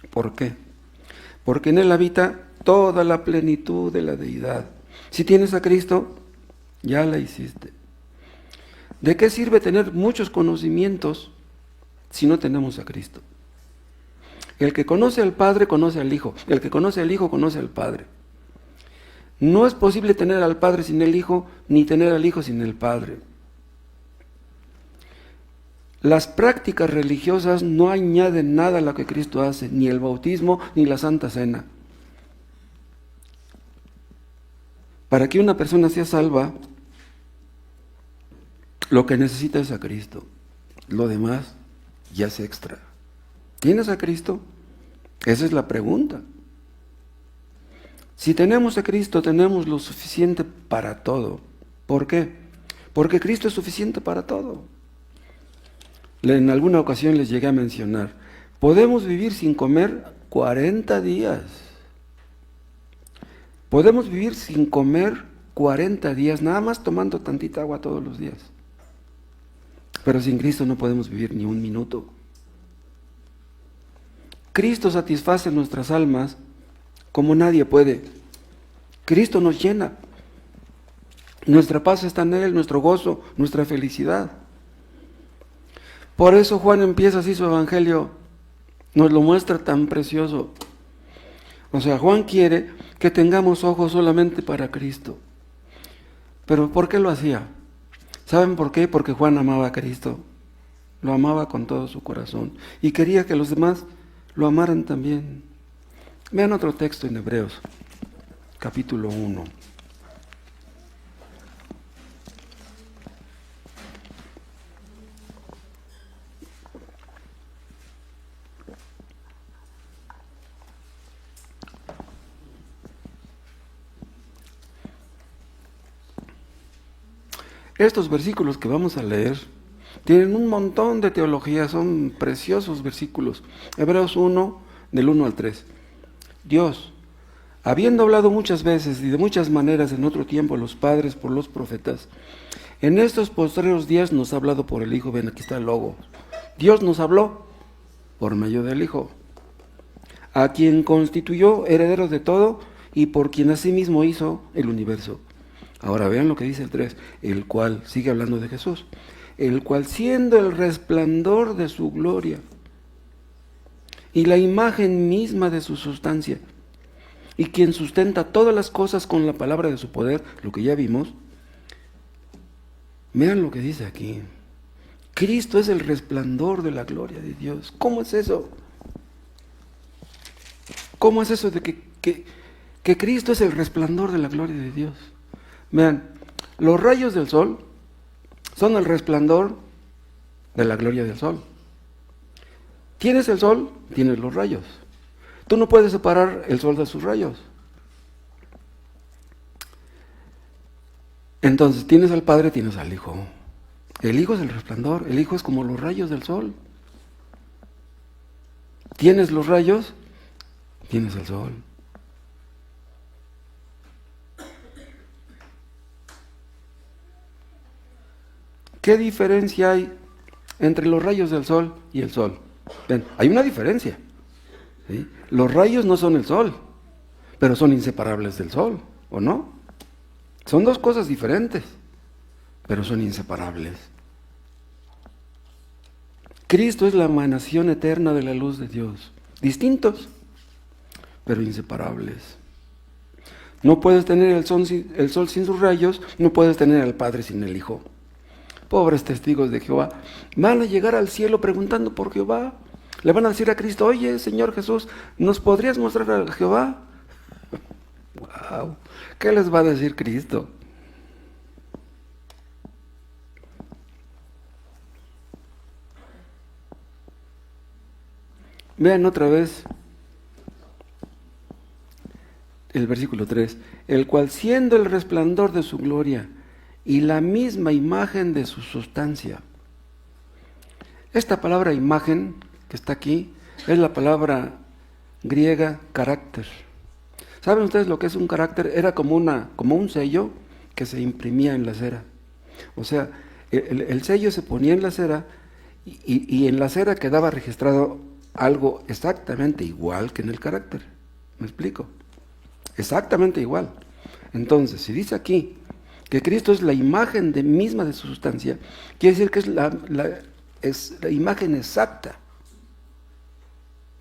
¿Por qué? Porque en Él habita toda la plenitud de la deidad. Si tienes a Cristo, ya la hiciste. ¿De qué sirve tener muchos conocimientos si no tenemos a Cristo? El que conoce al Padre conoce al Hijo. El que conoce al Hijo conoce al Padre. No es posible tener al Padre sin el Hijo, ni tener al Hijo sin el Padre. Las prácticas religiosas no añaden nada a lo que Cristo hace, ni el bautismo, ni la Santa Cena. Para que una persona sea salva, lo que necesita es a Cristo. Lo demás ya es extra. ¿Tienes a Cristo? Esa es la pregunta. Si tenemos a Cristo, tenemos lo suficiente para todo. ¿Por qué? Porque Cristo es suficiente para todo. En alguna ocasión les llegué a mencionar, podemos vivir sin comer 40 días. Podemos vivir sin comer 40 días, nada más tomando tantita agua todos los días. Pero sin Cristo no podemos vivir ni un minuto. Cristo satisface nuestras almas como nadie puede. Cristo nos llena. Nuestra paz está en Él, nuestro gozo, nuestra felicidad. Por eso Juan empieza así su evangelio, nos lo muestra tan precioso. O sea, Juan quiere que tengamos ojos solamente para Cristo. Pero ¿por qué lo hacía? ¿Saben por qué? Porque Juan amaba a Cristo. Lo amaba con todo su corazón. Y quería que los demás lo amaran también. Vean otro texto en Hebreos, capítulo 1. Estos versículos que vamos a leer tienen un montón de teología, son preciosos versículos. Hebreos 1, del 1 al 3. Dios, habiendo hablado muchas veces y de muchas maneras en otro tiempo a los padres por los profetas, en estos postreros días nos ha hablado por el Hijo. Ven, aquí está el logo. Dios nos habló por medio del Hijo, a quien constituyó heredero de todo y por quien asimismo hizo el universo. Ahora vean lo que dice el 3, el cual, sigue hablando de Jesús, el cual siendo el resplandor de su gloria y la imagen misma de su sustancia, y quien sustenta todas las cosas con la palabra de su poder, lo que ya vimos. Vean lo que dice aquí. Cristo es el resplandor de la gloria de Dios. ¿Cómo es eso? ¿Cómo es eso de que Cristo es el resplandor de la gloria de Dios? Vean, los rayos del sol son el resplandor de la gloria del sol. Tienes el sol, tienes los rayos. Tú no puedes separar el sol de sus rayos. Entonces, tienes al Padre, tienes al Hijo. El Hijo es el resplandor, el Hijo es como los rayos del sol. Tienes los rayos, tienes el sol. ¿Qué diferencia hay entre los rayos del sol y el sol? Ven, hay una diferencia. ¿Sí? Los rayos no son el sol, pero son inseparables del sol, ¿o no? Son dos cosas diferentes, pero son inseparables. Cristo es la emanación eterna de la luz de Dios. Distintos, pero inseparables. No puedes tener el sol sin sus rayos, no puedes tener al Padre sin el Hijo. Pobres testigos de Jehová, van a llegar al cielo preguntando por Jehová. Le van a decir a Cristo, oye, Señor Jesús, ¿nos podrías mostrar a Jehová? Wow, ¿qué les va a decir Cristo? Vean otra vez el versículo 3, el cual siendo el resplandor de su gloria y la misma imagen de su sustancia. Esta palabra imagen que está aquí es la palabra griega carácter. ¿Saben ustedes lo que es un carácter? Era como un sello que se imprimía en la cera. O sea, el sello se ponía en la cera y en la cera quedaba registrado algo exactamente igual que en el carácter. ¿Me explico? Exactamente igual. Entonces, si dice aquí que Cristo es la imagen misma de su sustancia, quiere decir que es la imagen exacta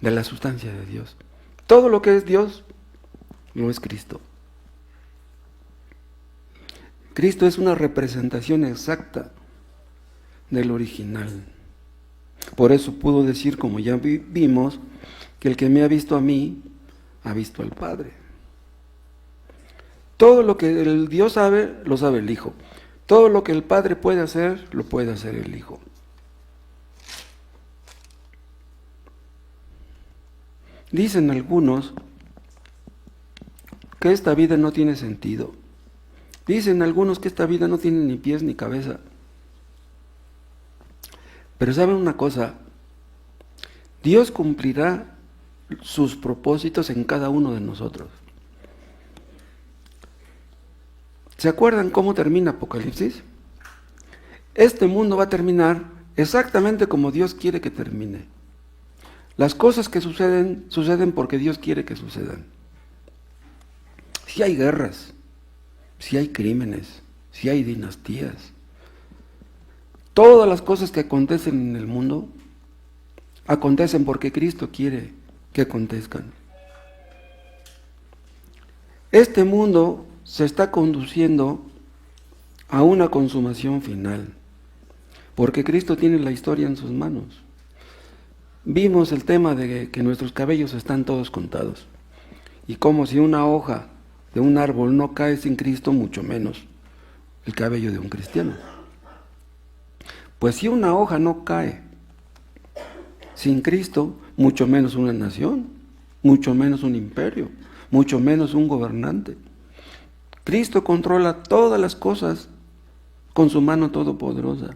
de la sustancia de Dios. Todo lo que es Dios, lo es Cristo. Cristo es una representación exacta del original. Por eso pudo decir, como ya vimos, que el que me ha visto a mí, ha visto al Padre. Todo lo que el Dios sabe, lo sabe el Hijo. Todo lo que el Padre puede hacer, lo puede hacer el Hijo. Dicen algunos que esta vida no tiene sentido. Dicen algunos que esta vida no tiene ni pies ni cabeza. Pero ¿saben una cosa? Dios cumplirá sus propósitos en cada uno de nosotros. ¿Se acuerdan cómo termina Apocalipsis? Este mundo va a terminar exactamente como Dios quiere que termine. Las cosas que suceden, suceden porque Dios quiere que sucedan. Si hay guerras, si hay crímenes, si hay dinastías, todas las cosas que acontecen en el mundo, acontecen porque Cristo quiere que acontezcan. Este mundo se está conduciendo a una consumación final, porque Cristo tiene la historia en sus manos. Vimos el tema de que nuestros cabellos están todos contados, y como si una hoja de un árbol no cae sin Cristo, mucho menos el cabello de un cristiano. Pues si una hoja no cae sin Cristo, mucho menos una nación, mucho menos un imperio, mucho menos un gobernante. Cristo controla todas las cosas con su mano todopoderosa.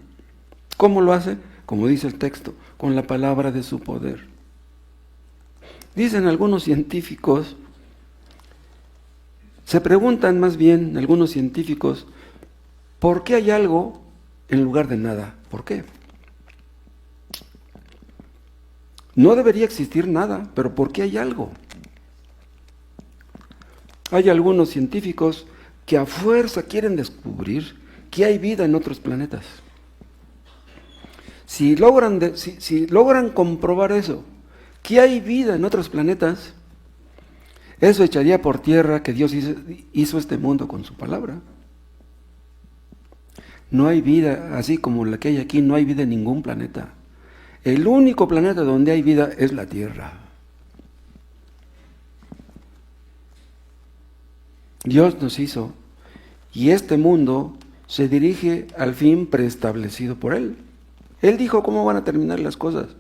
¿Cómo lo hace? Como dice el texto, con la palabra de su poder. Dicen algunos científicos, se preguntan más bien algunos científicos, ¿por qué hay algo en lugar de nada? ¿Por qué? No debería existir nada, pero ¿por qué hay algo? Hay algunos científicos que a fuerza quieren descubrir que hay vida en otros planetas. Si logran comprobar eso, que hay vida en otros planetas, eso echaría por tierra que Dios hizo este mundo con su palabra. No hay vida así como la que hay aquí, no hay vida en ningún planeta. El único planeta donde hay vida es la Tierra. Dios nos hizo y este mundo se dirige al fin preestablecido por Él. Él dijo cómo van a terminar las cosas.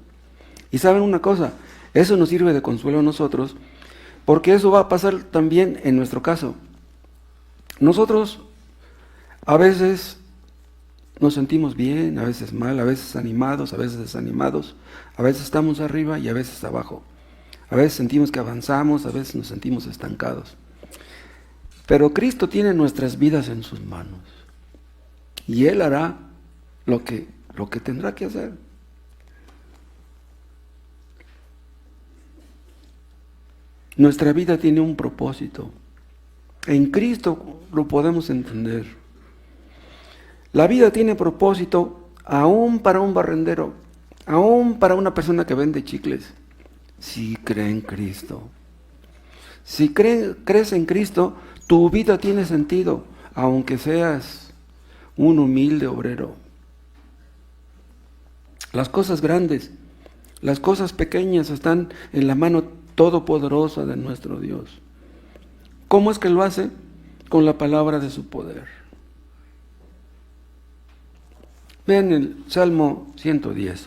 Y saben una cosa, eso nos sirve de consuelo a nosotros, porque eso va a pasar también en nuestro caso. Nosotros a veces nos sentimos bien, a veces mal, a veces animados, a veces desanimados, a veces estamos arriba y a veces abajo. A veces sentimos que avanzamos, a veces nos sentimos estancados. Pero Cristo tiene nuestras vidas en sus manos y Él hará lo que tendrá que hacer. Nuestra vida tiene un propósito. En Cristo lo podemos entender. La vida tiene propósito aún para un barrendero, aún para una persona que vende chicles, si cree en Cristo. Si crees en Cristo, tu vida tiene sentido, aunque seas un humilde obrero. Las cosas grandes, las cosas pequeñas están en la mano todopoderosa de nuestro Dios. ¿Cómo es que lo hace? Con la palabra de su poder. Vean el Salmo 110.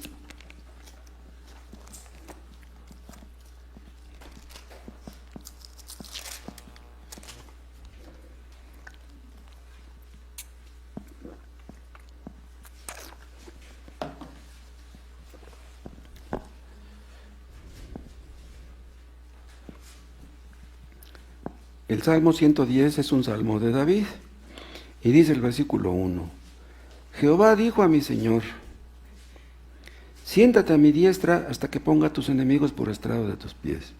El Salmo 110 es un salmo de David y dice el versículo 1: Jehová dijo a mi Señor, siéntate a mi diestra hasta que ponga a tus enemigos por estrado de tus pies.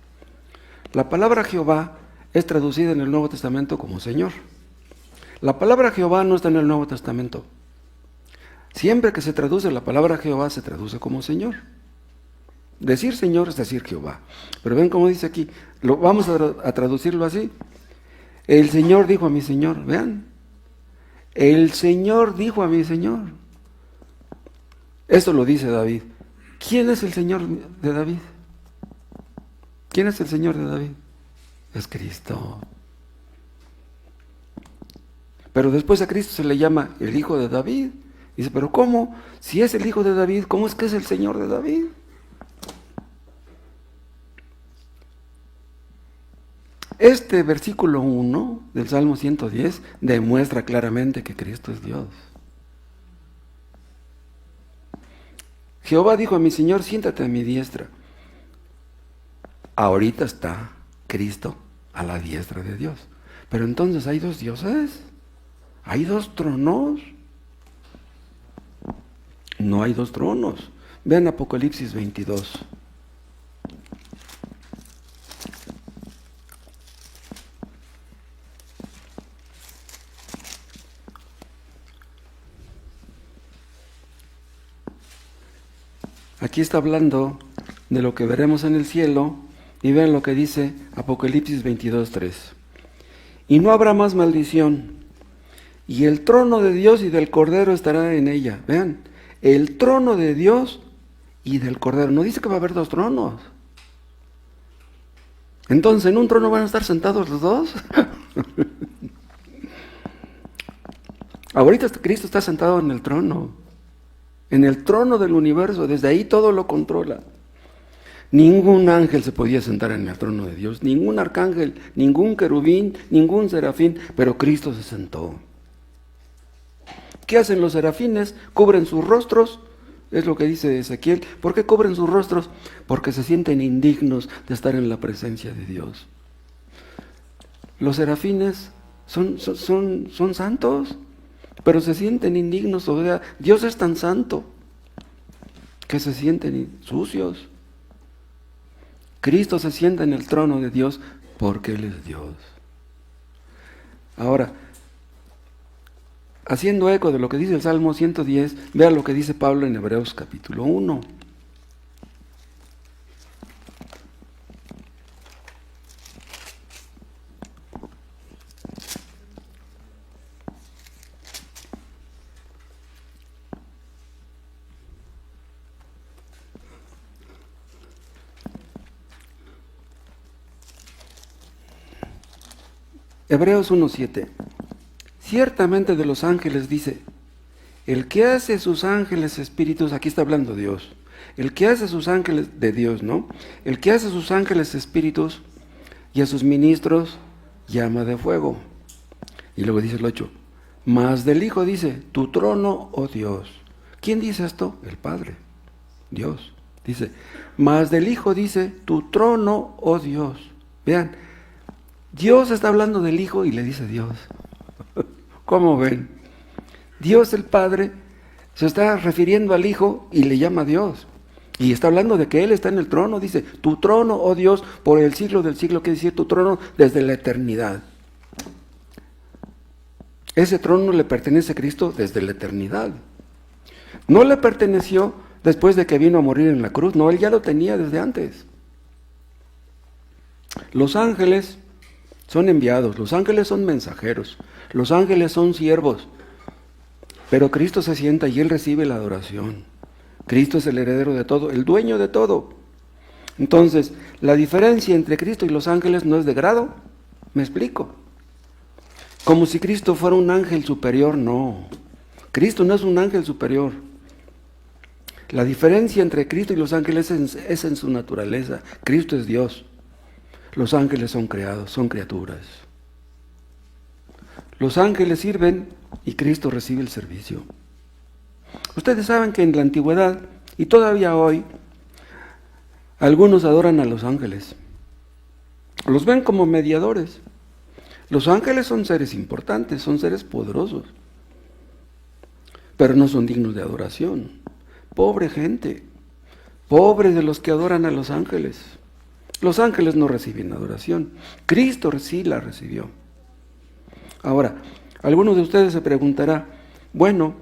La palabra Jehová es traducida en el Nuevo Testamento como Señor. La palabra Jehová no está en el Nuevo Testamento. Siempre que se traduce la palabra Jehová se traduce como Señor. Decir Señor es decir Jehová. Pero ven cómo dice aquí, vamos a traducirlo así. El Señor dijo a mi Señor, vean. El Señor dijo a mi Señor. Esto lo dice David. ¿Quién es el Señor de David? ¿Quién es el Señor de David? Es Cristo. Pero después a Cristo se le llama el Hijo de David. Dice, pero ¿cómo? Si es el Hijo de David, ¿cómo es que es el Señor de David? Este versículo 1 del Salmo 110 demuestra claramente que Cristo es Dios. Jehová dijo a mi Señor, siéntate a mi diestra. Ahorita está Cristo a la diestra de Dios. Pero entonces hay dos dioses, hay dos tronos. No hay dos tronos. Vean Apocalipsis 22. Aquí está hablando de lo que veremos en el cielo y vean lo que dice Apocalipsis 22:3. Y no habrá más maldición, y el trono de Dios y del Cordero estará en ella. Vean, el trono de Dios y del Cordero. No dice que va a haber dos tronos. Entonces, ¿en un trono van a estar sentados los dos? Ahorita Cristo está sentado en el trono del universo, desde ahí todo lo controla. Ningún ángel se podía sentar en el trono de Dios, ningún arcángel, ningún querubín, ningún serafín, pero Cristo se sentó. ¿Qué hacen los serafines? Cubren sus rostros, es lo que dice Ezequiel. ¿Por qué cubren sus rostros? Porque se sienten indignos de estar en la presencia de Dios. Los serafines son santos, pero se sienten indignos. O sea, Dios es tan santo que se sienten sucios. Cristo se sienta en el trono de Dios porque Él es Dios. Ahora, haciendo eco de lo que dice el Salmo 110, vea lo que dice Pablo en Hebreos capítulo 1. Hebreos 1:7. Ciertamente de los ángeles dice, el que hace sus ángeles espíritus, aquí está hablando Dios, el que hace sus ángeles, de Dios, ¿no? El que hace sus ángeles espíritus y a sus ministros llama de fuego. Y luego dice el 8, mas del Hijo dice, tu trono, oh Dios. ¿Quién dice esto? El Padre, Dios. Dice, mas del Hijo dice, tu trono, oh Dios. Vean, Dios está hablando del Hijo y le dice Dios. ¿Cómo ven? Dios el Padre se está refiriendo al Hijo y le llama Dios. Y está hablando de que Él está en el trono. Dice, tu trono, oh Dios, por el siglo del siglo. Quiere decir, tu trono desde la eternidad. Ese trono le pertenece a Cristo desde la eternidad. No le perteneció después de que vino a morir en la cruz. No, Él ya lo tenía desde antes. Los ángeles son enviados, los ángeles son mensajeros, los ángeles son siervos, pero Cristo se sienta y Él recibe la adoración. Cristo es el heredero de todo, el dueño de todo. Entonces, la diferencia entre Cristo y los ángeles no es de grado, ¿me explico? Como si Cristo fuera un ángel superior, no. Cristo no es un ángel superior. La diferencia entre Cristo y los ángeles es en su naturaleza. Cristo es Dios. Los ángeles son creados, son criaturas. Los ángeles sirven y Cristo recibe el servicio. Ustedes saben que en la antigüedad y todavía hoy, algunos adoran a los ángeles. Los ven como mediadores. Los ángeles son seres importantes, son seres poderosos. pero no son dignos de adoración. Pobre gente, pobres de los que adoran a los ángeles. Los ángeles no reciben adoración, Cristo sí la recibió. Ahora, alguno de ustedes se preguntará, bueno,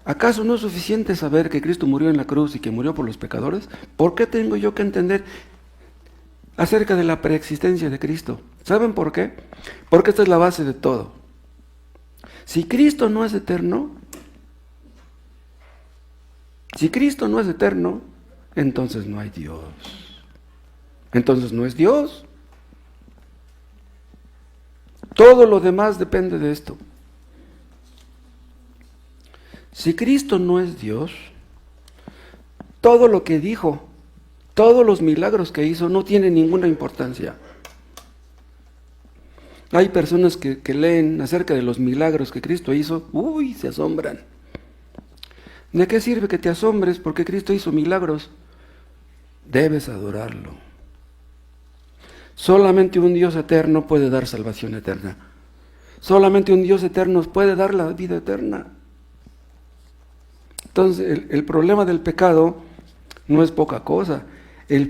¿acaso no es suficiente saber que Cristo murió en la cruz y que murió por los pecadores? ¿Por qué tengo yo que entender acerca de la preexistencia de Cristo? ¿Saben por qué? Porque esta es la base de todo. Si Cristo no es eterno, entonces no hay Dios. Entonces no es Dios. Todo lo demás depende de esto. Si Cristo no es Dios, todo lo que dijo, todos los milagros que hizo no tienen ninguna importancia. Hay personas que leen acerca de los milagros que Cristo hizo, se asombran. ¿De qué sirve que te asombres porque Cristo hizo milagros? Debes adorarlo. Solamente un Dios eterno puede dar salvación eterna. Solamente un Dios eterno puede dar la vida eterna. Entonces, el problema del pecado no es poca cosa. El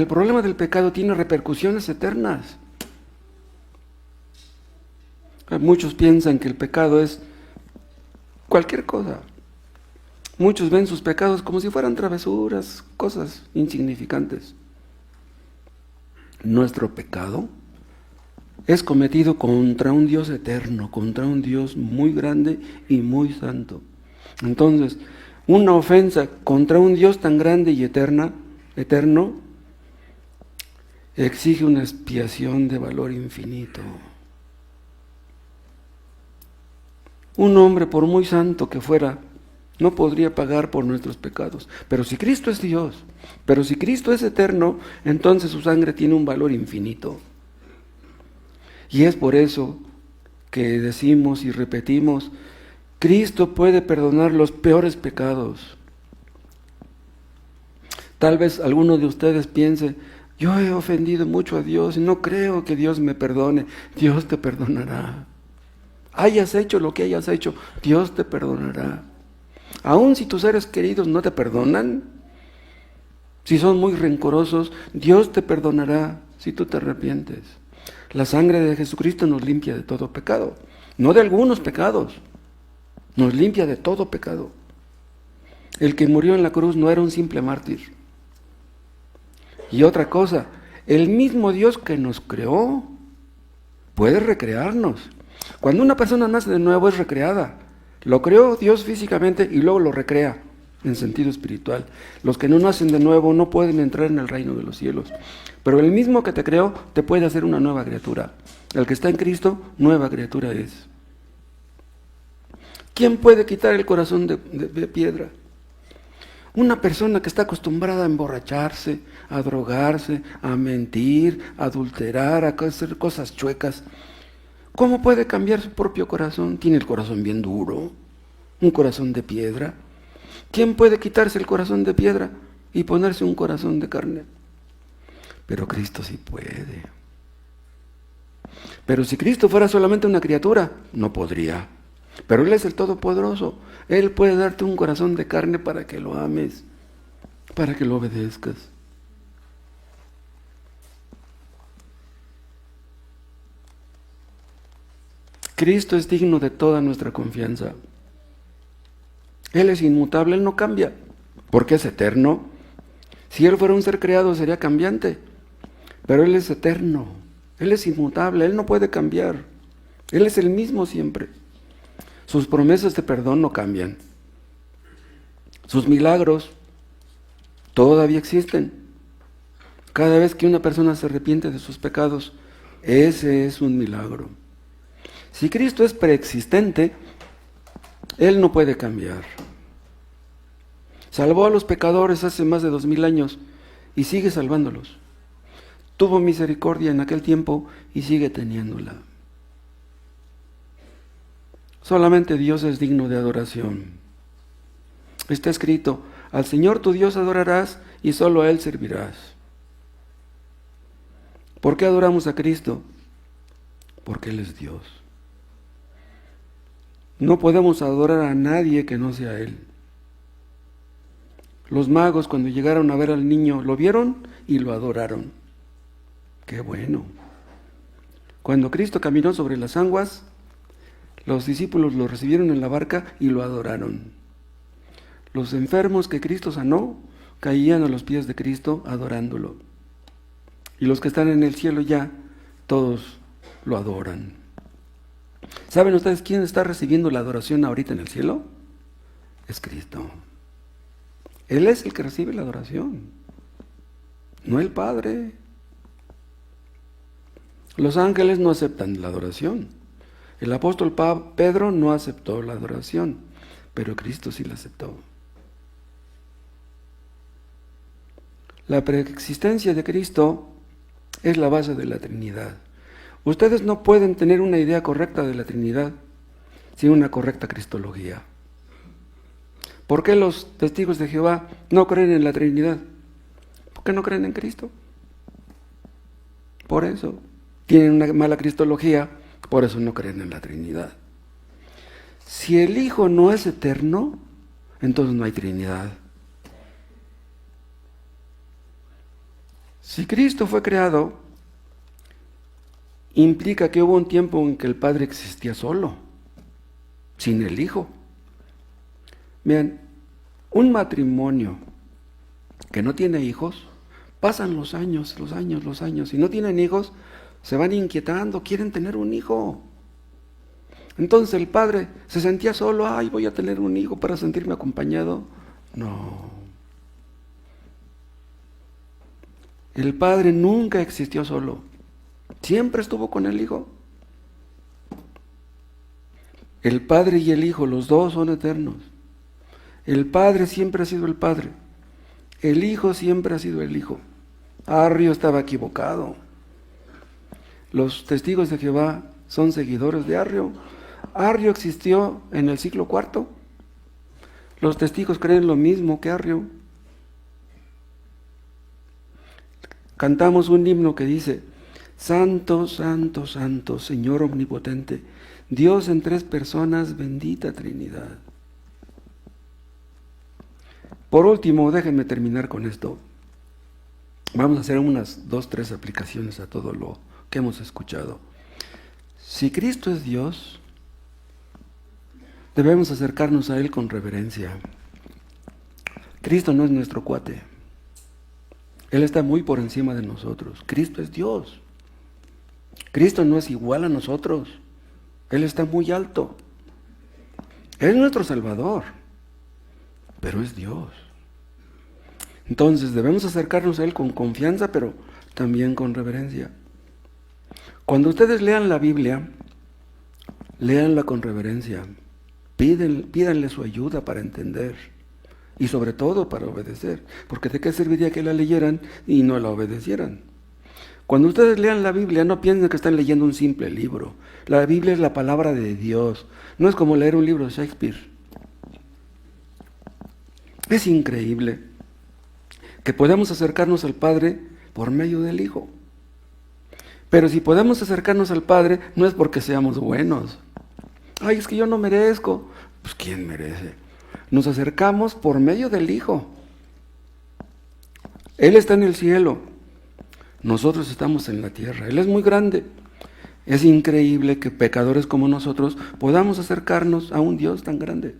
problema del pecado tiene repercusiones eternas. Muchos piensan que el pecado es cualquier cosa. Muchos ven sus pecados como si fueran travesuras, cosas insignificantes. Nuestro pecado es cometido contra un Dios eterno, contra un Dios muy grande y muy santo. Entonces, una ofensa contra un Dios tan grande y eterno, exige una expiación de valor infinito. Un hombre, por muy santo que fuera, no podría pagar por nuestros pecados. Pero si Cristo es Dios, pero si Cristo es eterno, entonces su sangre tiene un valor infinito. Y es por eso que decimos y repetimos, Cristo puede perdonar los peores pecados. Tal vez alguno de ustedes piense, yo he ofendido mucho a Dios y no creo que Dios me perdone. Dios te perdonará. Hayas hecho lo que hayas hecho, Dios te perdonará. Aun si tus seres queridos no te perdonan, si son muy rencorosos, Dios te perdonará si tú te arrepientes. La sangre de Jesucristo nos limpia de todo pecado, no de algunos pecados, nos limpia de todo pecado. El que murió en la cruz no era un simple mártir. Y otra cosa, el mismo Dios que nos creó puede recrearnos. Cuando una persona nace de nuevo es recreada. Lo creó Dios físicamente y luego lo recrea en sentido espiritual. Los que no nacen de nuevo no pueden entrar en el reino de los cielos. Pero el mismo que te creó te puede hacer una nueva criatura. El que está en Cristo, nueva criatura es. ¿Quién puede quitar el corazón de piedra? Una persona que está acostumbrada a emborracharse, a drogarse, a mentir, a adulterar, a hacer cosas chuecas. ¿Cómo puede cambiar su propio corazón? Tiene el corazón bien duro, un corazón de piedra. ¿Quién puede quitarse el corazón de piedra y ponerse un corazón de carne? Pero Cristo sí puede. Pero si Cristo fuera solamente una criatura, no podría. Pero Él es el Todopoderoso. Él puede darte un corazón de carne para que lo ames, para que lo obedezcas. Cristo es digno de toda nuestra confianza. Él es inmutable, Él no cambia, porque es eterno. Si Él fuera un ser creado sería cambiante, pero Él es eterno, Él es inmutable, Él no puede cambiar. Él es el mismo siempre. Sus promesas de perdón no cambian. Sus milagros todavía existen. Cada vez que una persona se arrepiente de sus pecados, ese es un milagro. Si Cristo es preexistente, Él no puede cambiar. Salvó a los pecadores hace más de 2000 años y sigue salvándolos. Tuvo misericordia en aquel tiempo y sigue teniéndola. Solamente Dios es digno de adoración. Está escrito, al Señor tu Dios adorarás y solo a Él servirás. ¿Por qué adoramos a Cristo? Porque Él es Dios. No podemos adorar a nadie que no sea Él. Los magos, cuando llegaron a ver al niño, lo vieron y lo adoraron. ¡Qué bueno! Cuando Cristo caminó sobre las aguas, los discípulos lo recibieron en la barca y lo adoraron. Los enfermos que Cristo sanó caían a los pies de Cristo adorándolo. Y los que están en el cielo ya, todos lo adoran. ¿Saben ustedes quién está recibiendo la adoración ahorita en el cielo? Es Cristo. Él es el que recibe la adoración, no el Padre. Los ángeles no aceptan la adoración. El apóstol Pedro no aceptó la adoración, pero Cristo sí la aceptó. La preexistencia de Cristo es la base de la Trinidad. Ustedes no pueden tener una idea correcta de la Trinidad sin una correcta cristología. ¿Por qué los testigos de Jehová no creen en la Trinidad? ¿Por qué no creen en Cristo? Por eso. Tienen una mala cristología, por eso no creen en la Trinidad. Si el Hijo no es eterno, entonces no hay Trinidad. Si Cristo fue creado, implica que hubo un tiempo en que el Padre existía solo, sin el Hijo. Vean, un matrimonio que no tiene hijos, pasan los años, y no tienen hijos, se van inquietando, quieren tener un hijo. Entonces el padre se sentía solo, ay, voy a tener un hijo para sentirme acompañado. No. El Padre nunca existió solo, siempre estuvo con el Hijo. El Padre y el Hijo, los dos son eternos. El Padre siempre ha sido el Padre, el Hijo siempre ha sido el Hijo. Arrio estaba equivocado. Los testigos de Jehová son seguidores de Arrio. Arrio existió en el siglo IV. Los testigos creen lo mismo que Arrio. Cantamos un himno que dice: Santo, santo, santo, Señor omnipotente, Dios en tres personas, bendita Trinidad. Por último, déjenme terminar con esto. Vamos a hacer unas 2, 3 aplicaciones a todo lo que hemos escuchado. Si Cristo es Dios, debemos acercarnos a Él con reverencia. Cristo no es nuestro cuate. Él está muy por encima de nosotros. Cristo es Dios. Cristo no es igual a nosotros. Él está muy alto. Él es nuestro Salvador, pero es Dios. Entonces debemos acercarnos a Él con confianza, pero también con reverencia. Cuando ustedes lean la Biblia, léanla con reverencia. Pídanle su ayuda para entender y sobre todo para obedecer, porque ¿de qué serviría que la leyeran y no la obedecieran? Cuando ustedes lean la Biblia, no piensen que están leyendo un simple libro. La Biblia es la palabra de Dios, no es como leer un libro de Shakespeare. Es increíble que podamos acercarnos al Padre por medio del Hijo. Pero si podemos acercarnos al Padre, no es porque seamos buenos. Ay, es que yo no merezco. Pues ¿quién merece? Nos acercamos por medio del Hijo. Él está en el cielo. Nosotros estamos en la tierra. Él es muy grande. Es increíble que pecadores como nosotros podamos acercarnos a un Dios tan grande.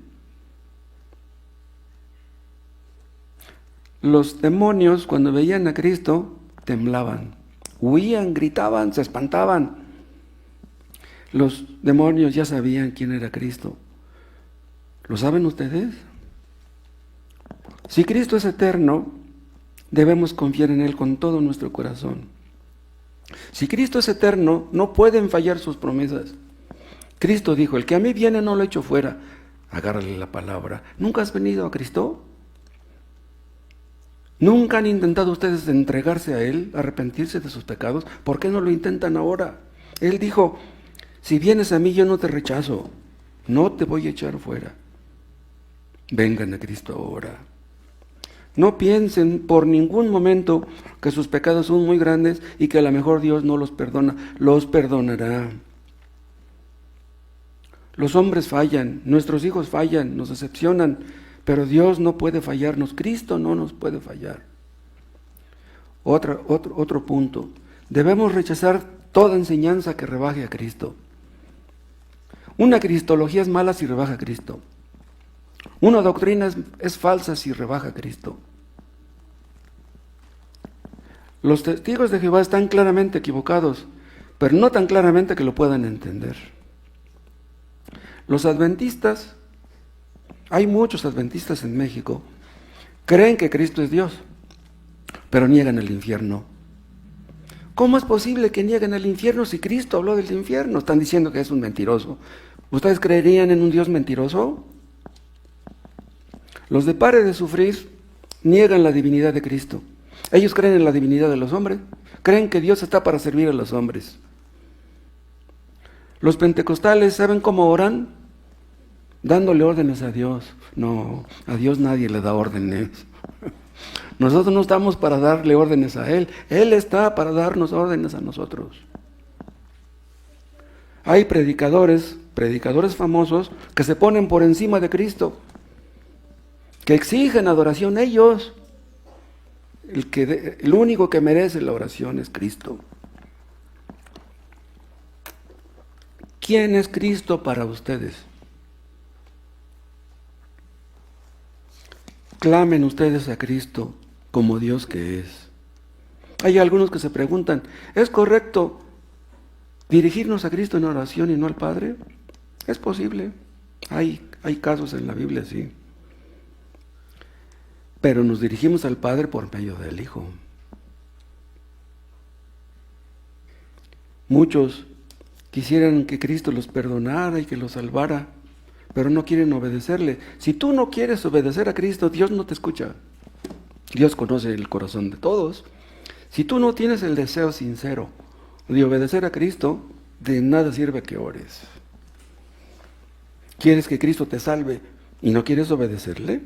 Los demonios, cuando veían a Cristo, temblaban, huían, gritaban, se espantaban. Los demonios ya sabían quién era Cristo. ¿Lo saben ustedes? Si Cristo es eterno, debemos confiar en Él con todo nuestro corazón. Si Cristo es eterno, no pueden fallar sus promesas. Cristo dijo: el que a mí viene no lo echo fuera. Agárrale la palabra. ¿Nunca has venido a Cristo? ¿Nunca han intentado ustedes entregarse a Él, arrepentirse de sus pecados? ¿Por qué no lo intentan ahora? Él dijo: si vienes a mí yo no te rechazo, no te voy a echar fuera. Vengan a Cristo ahora. No piensen por ningún momento que sus pecados son muy grandes y que a lo mejor Dios no los perdona. Los perdonará. Los hombres fallan, nuestros hijos fallan, nos decepcionan, pero Dios no puede fallarnos, Cristo no nos puede fallar. Otro punto, debemos rechazar toda enseñanza que rebaje a Cristo. Una cristología es mala si rebaja a Cristo. Una doctrina es falsa si rebaja a Cristo. Los testigos de Jehová están claramente equivocados, pero no tan claramente que lo puedan entender. Los adventistas, hay muchos adventistas en México, creen que Cristo es Dios, pero niegan el infierno. ¿Cómo es posible que nieguen el infierno si Cristo habló del infierno? Están diciendo que es un mentiroso. ¿Ustedes creerían en un Dios mentiroso? Los de Pare de Sufrir niegan la divinidad de Cristo. Ellos creen en la divinidad de los hombres, creen que Dios está para servir a los hombres. Los pentecostales, ¿saben cómo oran? Dándole órdenes a Dios. No, a Dios nadie le da órdenes. Nosotros no estamos para darle órdenes a Él, Él está para darnos órdenes a nosotros. Hay predicadores famosos que se ponen por encima de Cristo, que exigen adoración ellos. El único que merece la oración es Cristo. ¿Quién es Cristo para ustedes? Clamen ustedes a Cristo como Dios que es. Hay algunos que se preguntan, ¿es correcto dirigirnos a Cristo en oración y no al Padre? Es posible. Hay casos en la Biblia, sí. Pero nos dirigimos al Padre por medio del Hijo. Muchos quisieran que Cristo los perdonara y que los salvara, pero no quieren obedecerle. Si tú no quieres obedecer a Cristo, Dios no te escucha. Dios conoce el corazón de todos. Si tú no tienes el deseo sincero de obedecer a Cristo, de nada sirve que ores. ¿Quieres que Cristo te salve y no quieres obedecerle?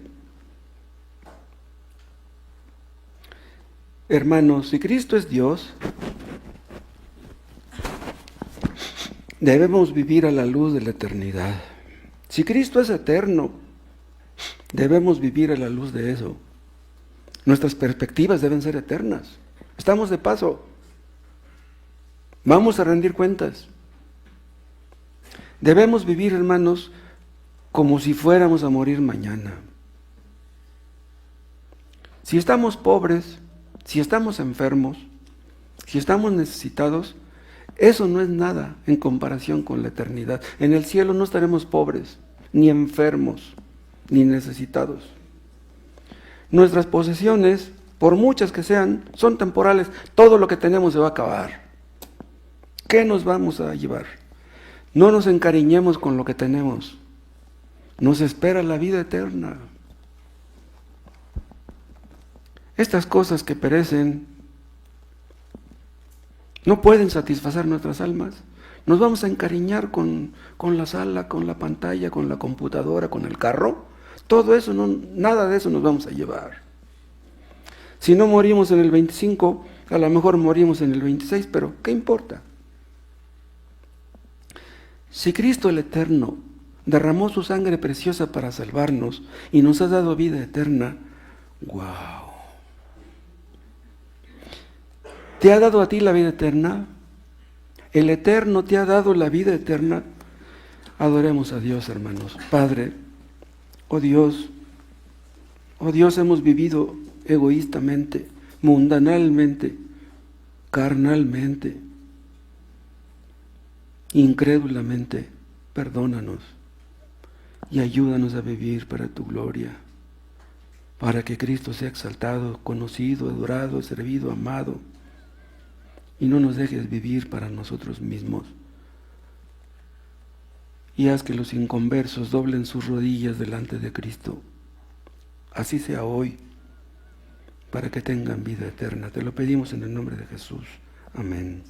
Hermanos, si Cristo es Dios, debemos vivir a la luz de la eternidad. Si Cristo es eterno, debemos vivir a la luz de eso. Nuestras perspectivas deben ser eternas. Estamos de paso. Vamos a rendir cuentas. Debemos vivir, hermanos, como si fuéramos a morir mañana. Si estamos pobres, si estamos enfermos, si estamos necesitados, eso no es nada en comparación con la eternidad. En el cielo no estaremos pobres, ni enfermos, ni necesitados. Nuestras posesiones, por muchas que sean, son temporales. Todo lo que tenemos se va a acabar. ¿Qué nos vamos a llevar? No nos encariñemos con lo que tenemos. Nos espera la vida eterna. Estas cosas que perecen no pueden satisfacer nuestras almas. Nos vamos a encariñar con la sala, con la pantalla, con la computadora, con el carro. Todo eso, nada de eso nos vamos a llevar. Si no morimos en el 25, a lo mejor morimos en el 26, pero ¿qué importa? Si Cristo el Eterno derramó su sangre preciosa para salvarnos y nos ha dado vida eterna, ¡wow! ¿Te ha dado a ti la vida eterna? ¿El Eterno te ha dado la vida eterna? Adoremos a Dios, hermanos. Padre, oh Dios, hemos vivido egoístamente, mundanalmente, carnalmente, incrédulamente. Perdónanos y ayúdanos a vivir para tu gloria, para que Cristo sea exaltado, conocido, adorado, servido, amado, y no nos dejes vivir para nosotros mismos. Y haz que los inconversos doblen sus rodillas delante de Cristo. Así sea hoy, para que tengan vida eterna. Te lo pedimos en el nombre de Jesús. Amén.